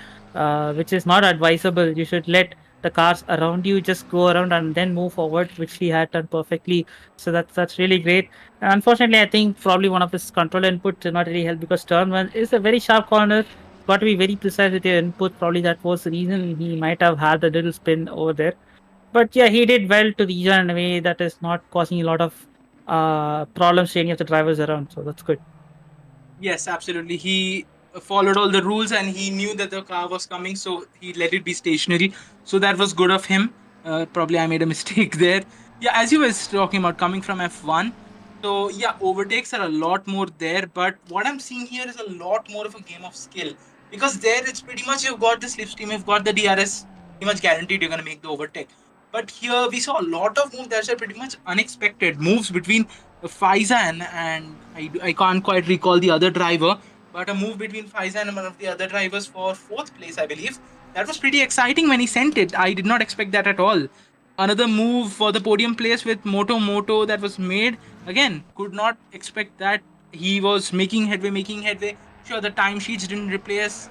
which is not advisable. You should let the cars around you just go around and then move forward, which he had done perfectly. So that's really great. And unfortunately, I think probably one of his control inputs did not really help because turn one is a very sharp corner. Got to be very precise with your input. Probably that was the reason he might have had a little spin over there. But yeah, he did well to reason in a way that is not causing a lot of problems to any of the drivers around. So that's good. Yes, absolutely. He followed all the rules and he knew that the car was coming, so he let it be stationary. So that was good of him. Probably I made a mistake there. Yeah, as you were talking about coming from F1. So yeah, overtakes are a lot more there, but what I'm seeing here is a lot more of a game of skill. Because there it's pretty much you've got the slipstream, you've got the DRS, pretty much guaranteed you're gonna make the overtake. But here we saw a lot of moves that are pretty much unexpected. Moves between Faizan and I can't quite recall the other driver, but a move between Faizan and one of the other drivers for fourth place, I believe. That was pretty exciting when he sent it. I did not expect that at all. Another move for the podium place with Moto that was made. Again, could not expect that. He was making headway. Sure, the timesheets didn't replace,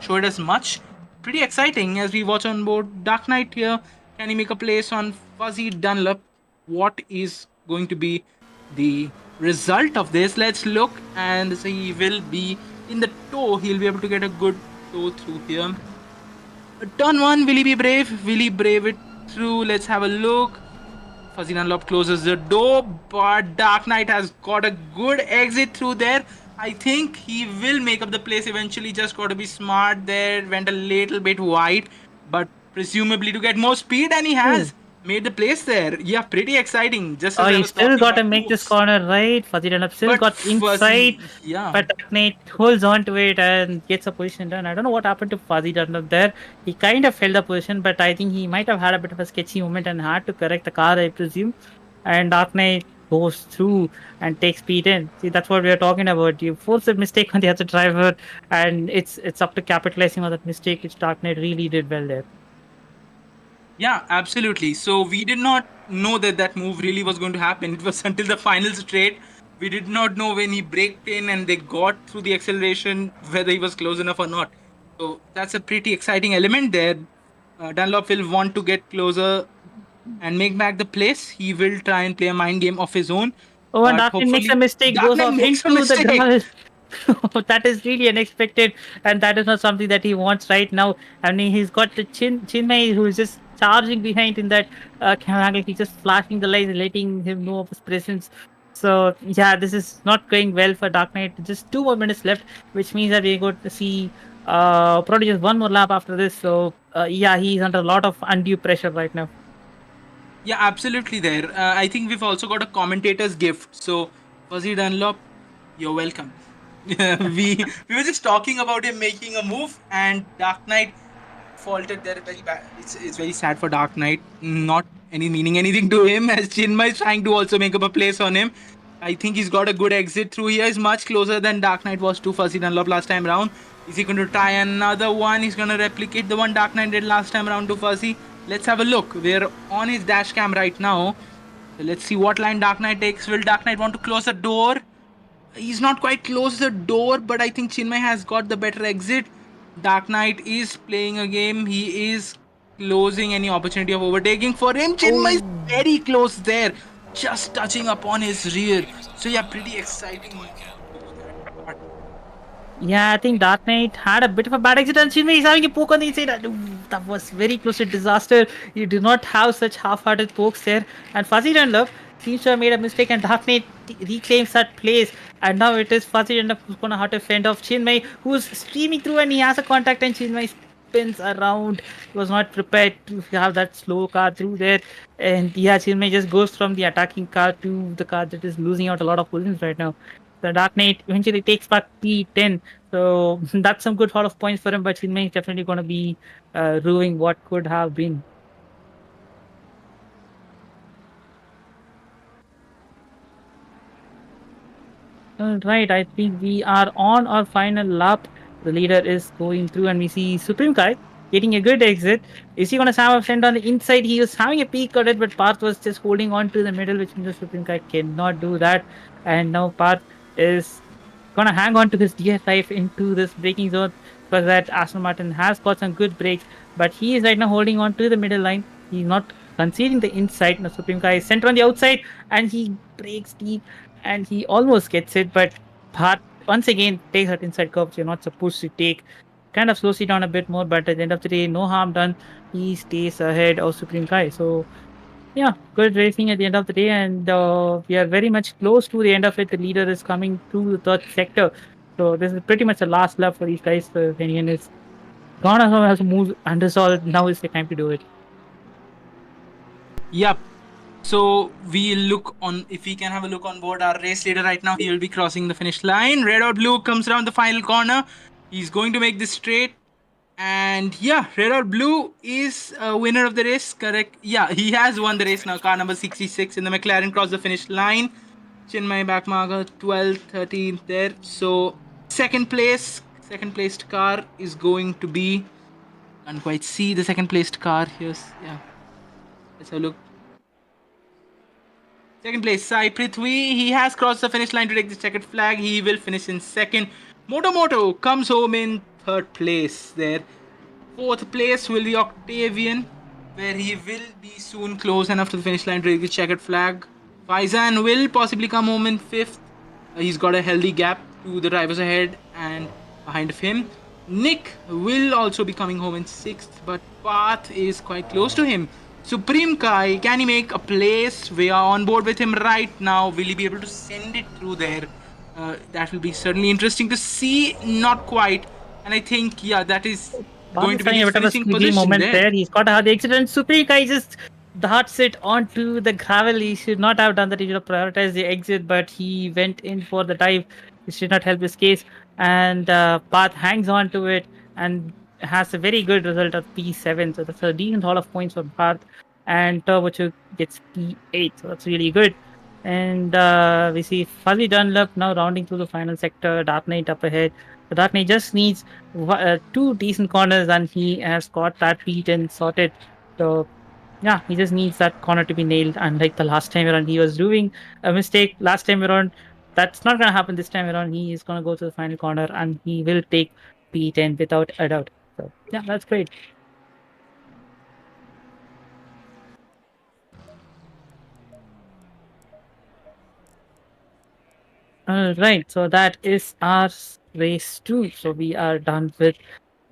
showed us much. Pretty exciting as we watch on board Dark Knight here. Can he make a place on Fuzzy Dunlop? What is going to be the result of this? Let's look, and so he will be in the toe. He'll be able to get a good toe through here. Turn one, will he be brave? Will he brave it through? Let's have a look. Fuzzy Dunlop closes the door, but Dark Knight has got a good exit through there. I think he will make up the place eventually. Just got to be smart there. Went a little bit wide, but presumably to get more speed, and he has made the place there. Yeah, pretty exciting. Just Oh, as I you was still talking got to about make this moves. corner right. Fuzzy Dunlop still But got inside, Fuzzy, yeah. but Nate holds on to it and gets a position done. I don't know what happened to Fuzzy Dunlop there. He kind of held the position, but I think he might have had a bit of a sketchy moment and had to correct the car, I presume. And Dark Knight goes through and takes speed in. See, that's what we are talking about. You force a mistake on the other driver, and it's up to capitalizing on that mistake, which Dark Knight really did well there. Yeah, absolutely. So we did not know that that move really was going to happen. It was until the final straight. We did not know when he braked in and they got through the acceleration whether he was close enough or not. So that's a pretty exciting element there. Dunlop will want to get closer and make back the place. He will try and play a mind game of his own. Oh, and But Dark Knight makes a hopefully, mistake, Dark goes Knight off makes a into the mistake. gravel. That is really unexpected, and that is not something that he wants right now. I mean, he's got the Chinmay who is just charging behind in that camera angle. He's just flashing the lights, letting him know of his presence. So yeah, this is not going well for Dark Knight. Just 2 more minutes left, which means that we're going to see probably just one more lap after this. So yeah, he's under a lot of undue pressure right now. Yeah, absolutely there. I think we've also got a commentator's gift. So, Fuzzy Dunlop, you're welcome. we were just talking about him making a move, and Dark Knight faltered there very bad. It's very sad for Dark Knight. Not meaning anything to him, as Chinmay is trying to also make up a place on him. I think he's got a good exit through here. Is much closer than Dark Knight was to Fuzzy Dunlop last time round. Is he going to try another one? He's going to replicate the one Dark Knight did last time round to Fuzzy. Let's have a look. We're on his dash cam right now. So let's see what line Dark Knight takes. Will Dark Knight want to close the door? He's not quite close the door, but I think Chinmay has got the better exit. Dark Knight is playing a game. He is closing any opportunity of overtaking for him. Chinmay is very close there, just touching upon his rear. So yeah, pretty exciting. Yeah, I think Dark Knight had a bit of a bad exit and Chinmay is having a poke on the inside. That was very close to disaster. You do not have such half-hearted pokes there. And Fuzzy Dunlop seems to have made a mistake and Dark Knight reclaims that place. And now it is Fuzzy Dunlop who's going to have to fend off Chinmay, who's streaming through and he has a contact and Chinmay spins around. He was not prepared to have that slow car through there. And yeah, Chinmay just goes from the attacking car to the car that is losing out a lot of positions right now. The Dark Knight eventually takes back P10. So that's some good haul of points for him, but Chinmay is definitely going to be ruining what could have been. Alright, I think we are on our final lap. The leader is going through and we see Supreme Kai getting a good exit. Is he going to have a friend on the inside? He was having a peek at it, but Parth was just holding on to the middle, which means the Supreme Kai cannot do that. And now Parth is gonna hang on to his DS5 into this braking zone because that Aston Martin has got some good brakes, but he is right now holding on to the middle line. He's not conceding the inside. Now Supreme Kai is center on the outside and he breaks deep and he almost gets it, but Bhatt once again takes that inside curve which you're not supposed to take. Kind of slows it down a bit more, but at the end of the day, no harm done. He stays ahead of Supreme Kai. So yeah, good racing at the end of the day, and we are very much close to the end of it. The leader is coming through the third sector, so this is pretty much the last lap for these guys. So if anyone is gonna have to move unresolved, now is the time to do it. Yep. So we look on, if we can have a look on board our race leader right now, he will be crossing the finish line. Red or blue comes around the final corner. He's going to make this straight. And yeah, red or blue is a winner of the race, correct? Yeah, he has won the race now. Car number 66 in the McLaren crossed the finish line. Chinmay back marker 12th, 13th there. So second placed car is going to be, can't quite see the second placed car. Here's, yeah, let's have a look. Second place, Sai Prithvi. He has crossed the finish line to take the checkered flag. He will finish in second. Moto comes home in third place there. Fourth place will be Octavian, where he will be soon close enough to the finish line to take the checkered flag. Faizan will possibly come home in fifth. He's got a healthy gap to the drivers ahead and behind of him. Nick will also be coming home in sixth, but Path is quite close to him. Supreme Kai, can he make a place? We are on board with him right now. Will he be able to send it through there? That will be certainly interesting to see. Not quite. And I think, yeah, that is going to be his finishing position moment there. He's got a the accident. Supreme Kai just darts it onto the gravel. He should not have done that. He should have prioritized the exit, but he went in for the dive. It should not help his case. And Path hangs on to it and has a very good result of P7. So that's a decent haul of points for Path. And Turbochuk gets P8. So that's really good. And we see Fuzzy Dunlop now rounding through the final sector. Dark Knight up ahead. The Dark Knight just needs two decent corners and he has got that P10 sorted. So yeah, he just needs that corner to be nailed. Unlike the last time around, he was doing a mistake last time around. That's not going to happen this time around. He is going to go to the final corner and he will take P10 without a doubt. So yeah, that's great. Right, so that is our race 2. So we are done with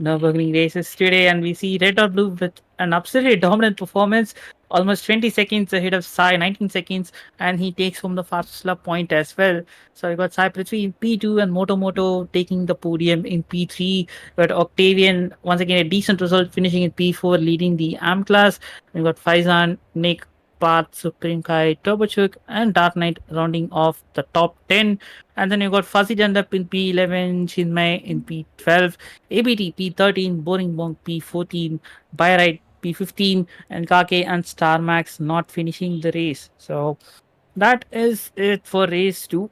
Nurburgring races today, and we see red or blue with an absolutely dominant performance, almost 20 seconds ahead of Sai, 19 seconds, and he takes home the fastest lap point as well. So we got Sai Prithvi in P2 and Moto taking the podium in P3. We got Octavian, once again, a decent result, finishing in P4, leading the AM class. We got Faizan, Nick, Path, Supreme Kai, Turbochuk, and Dark Knight rounding off the top 10. And then you got Fuzzy Jandup in P11, Shinmei in P12, ABT P13, Boring Bong P14, Byrite P15, and Kake and Star Max not finishing the race. So that is it for race 2.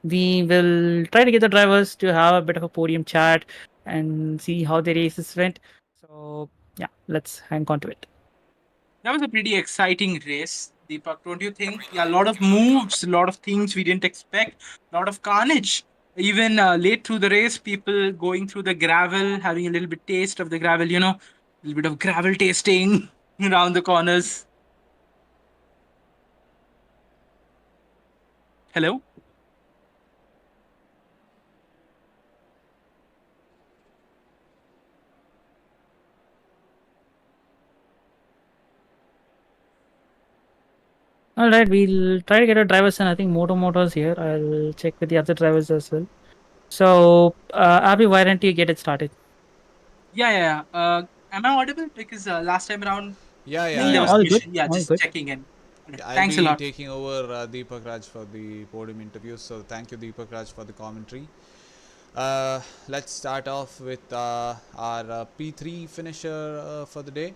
We will try to get the drivers to have a bit of a podium chat and see how the races went. So yeah, let's hang on to it. That was a pretty exciting race, Deepak, don't you think? Yeah, a lot of moves, a lot of things we didn't expect, a lot of carnage. Even late through the race, people going through the gravel, having a little bit taste of the gravel, a little bit of gravel tasting around the corners. Hello? All right, we'll try to get our drivers, and I think Motors here. I'll check with the other drivers as well. So, Abhi, why don't you get it started? Yeah. Am I audible? Because last time around, Yeah, I yeah, think there yeah. was All some good. issue. Yeah, All just good. checking in. Okay, I'll thanks a be lot. taking over Deepakraj for the podium interview. So thank you, Deepakraj, for the commentary. Let's start off with our P3 finisher for the day.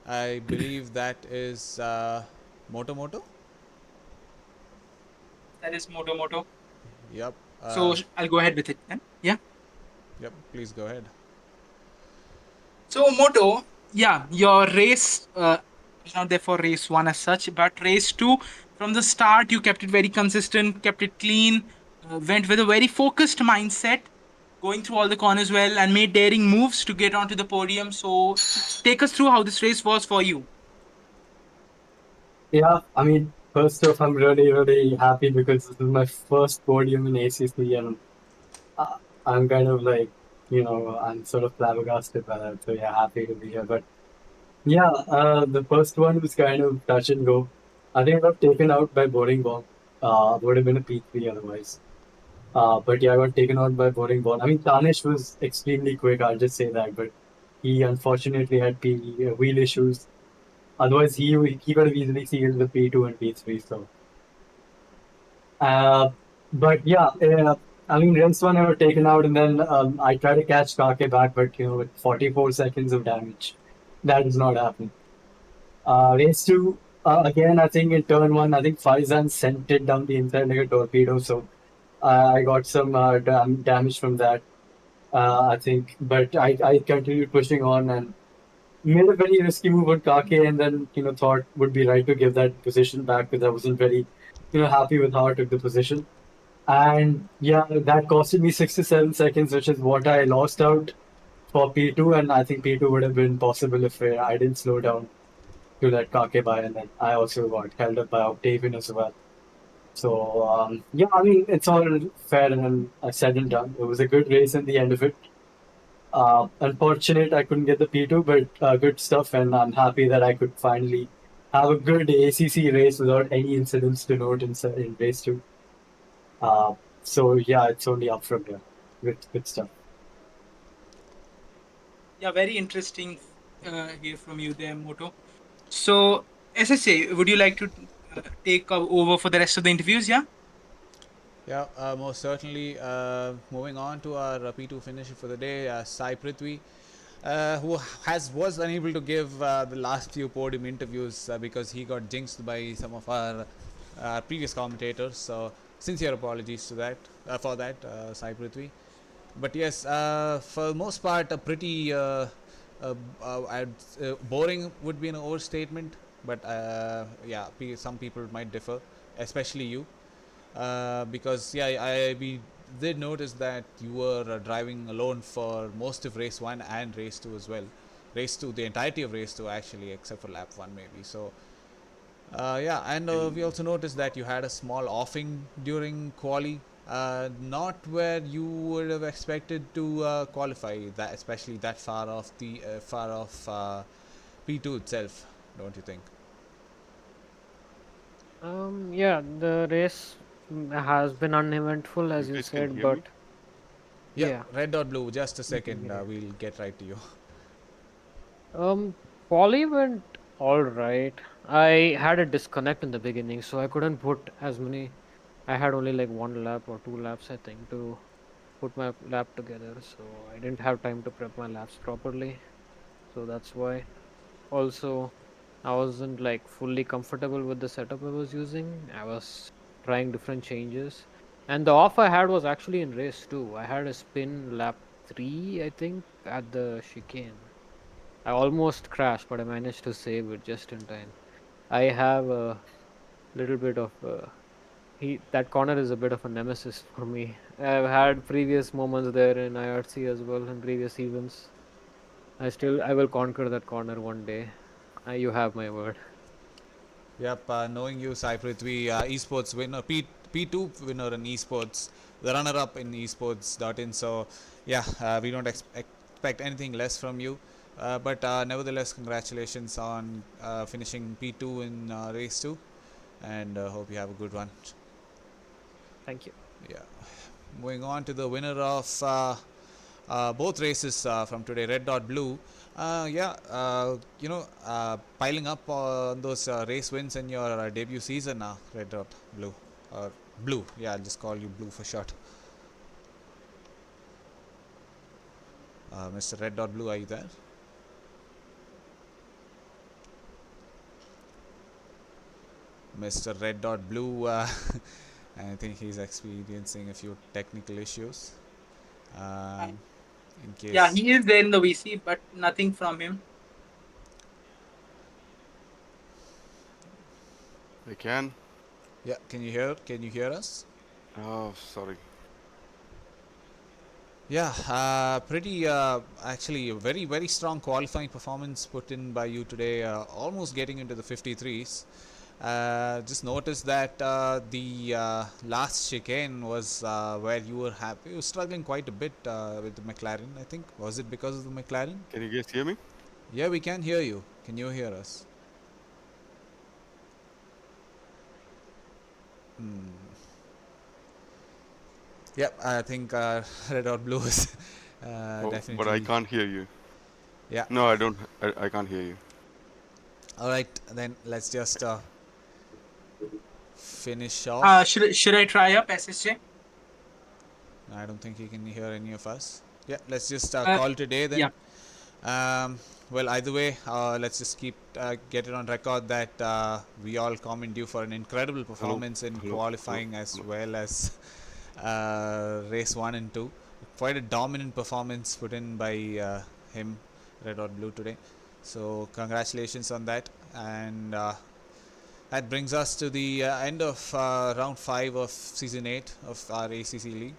I believe that is Moto. That is Moto. Yep. So I'll go ahead with it then. Yeah. Yep. Please go ahead. So Moto, yeah, your race was not there for race one as such, but race two, from the start, you kept it very consistent, kept it clean, went with a very focused mindset, going through all the corners well, and made daring moves to get onto the podium. So take us through how this race was for you. Yeah, I mean, first off, I'm really happy because this is my first podium in ACC, and uh, I'm kind of like, I'm sort of flabbergasted by that. So yeah, happy to be here. But yeah, the first one was kind of touch and go. I think I got taken out by boarding ball. Would have been a P3 otherwise. But yeah, I got taken out by boarding ball. I mean, Tanish was extremely quick. I'll just say that, but he unfortunately had wheel issues. Otherwise, he could have easily sealed the P2 and P3. So, uh, but yeah, I mean, race one I got taken out, and then I tried to catch Kake back, but with 44 seconds of damage, that is not happening. Race two, again, I think in turn one, I think Faizan sent it down the inside like a torpedo, so I got some damage from that. I think, but I continued pushing on and made a very risky move on Kake, and then thought would be right to give that position back because I wasn't very happy with how I took the position. And yeah, that costed me 6 to 7 seconds, which is what I lost out for P2. And I think P2 would have been possible if I didn't slow down to let Kake by. And then I also got held up by Octavian as well. So yeah, I mean, it's all fair and said and done. It was a good race in the end of it. Unfortunate I couldn't get the P2, but good stuff, and I'm happy that I could finally have a good ACC race without any incidents to note in race two. So yeah, it's only up from here. Good stuff. Yeah, very interesting hear from you there, Moto. So, SSA, would you like to take over for the rest of the interviews? Yeah. Yeah, most certainly. Moving on to our P2 finisher for the day, Sai Prithvi, who was unable to give the last few podium interviews because he got jinxed by some of our previous commentators. So sincere apologies to that for that, Sai Prithvi. But yes, for the most part, a pretty boring would be an overstatement. But yeah, some people might differ, especially you. Because yeah, we did notice that you were driving alone for most of race 1 and race 2 as well. Race 2, the entirety of race 2 actually, except for lap 1 maybe. So yeah, and we also noticed that you had a small offing during quali, not where you would have expected to qualify, that especially that far off P2 itself, don't you think? Yeah, the race has been uneventful, as you said, but Yeah, yeah. red dot blue, just a second, we'll get right to you. Quali went All right. I had a disconnect in the beginning, so I couldn't put as many. I had only like one lap or two laps, I think, to put my lap together. So I didn't have time to prep my laps properly. So that's why. Also, I wasn't like fully comfortable with the setup I was using. I was trying different changes. And the off I had was actually in race 2. I had a spin lap 3, I think, at the chicane. I almost crashed, but I managed to save it just in time. I have a little bit of that corner is a bit of a nemesis for me. I've had previous moments there in IRC as well in previous events. I will conquer that corner one day. You have my word. Yep, knowing you, Sai Prithvi, esports winner, P2 winner in esports, the runner-up in esports.in. So, yeah, we don't expect anything less from you. But nevertheless, congratulations on finishing P2 in race 2, and hope you have a good one. Thank you. Yeah. Moving on to the winner of both races from today, Red Dot Blue. Piling up on those race wins in your debut season now, Red Dot Blue. Or Blue, yeah, I'll just call you Blue for short. Mr. Red Dot Blue, are you there? Mr. Red Dot Blue, I think he's experiencing a few technical issues. In case. Yeah, he is there in the VC, but nothing from him. I can. Yeah, can you hear us? Oh, sorry. Yeah, pretty actually a very, very strong qualifying performance put in by you today, almost getting into the 53s. Just noticed that the last chicane was where you were happy. You were struggling quite a bit with the McLaren, I think. Was it because of the McLaren? Can you guys hear me? Yeah, we can hear you. Can you hear us? Yep, I think Red or Blue is definitely. But I can't hear you. Yeah. No, I don't. I can't hear you. All right, then let's just finish off. Should I try up SSJ? I don't think he can hear any of us. Yeah, let's just call today then. Yeah. Well, either way, let's just get it on record that we all commend you for an incredible performance in qualifying as well as race 1 and 2. Quite a dominant performance put in by him, Red or Blue, today. So congratulations on that, and that brings us to the end of round 5 of season 8 of our ACC league.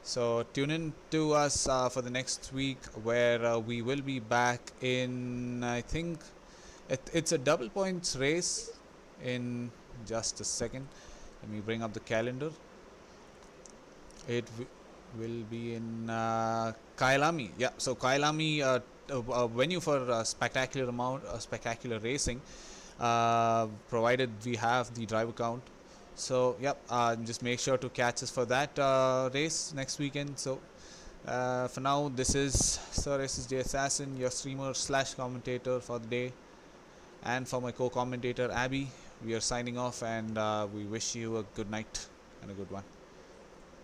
So tune in to us for the next week, where we will be back in, I think it's a double points race in just a second. Let me bring up the calendar. It will be in Kailami. Yeah, so Kailami, a venue for spectacular racing, provided we have the driver count. So yep, just make sure to catch us for that race next weekend. So for now, this is Sir SSJ Assassin, your streamer / commentator for the day, and for my co-commentator Abby. We are signing off, and we wish you a good night and a good one.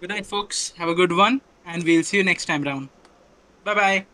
Good night, folks. Have a good one, and we'll see you next time round. Bye bye.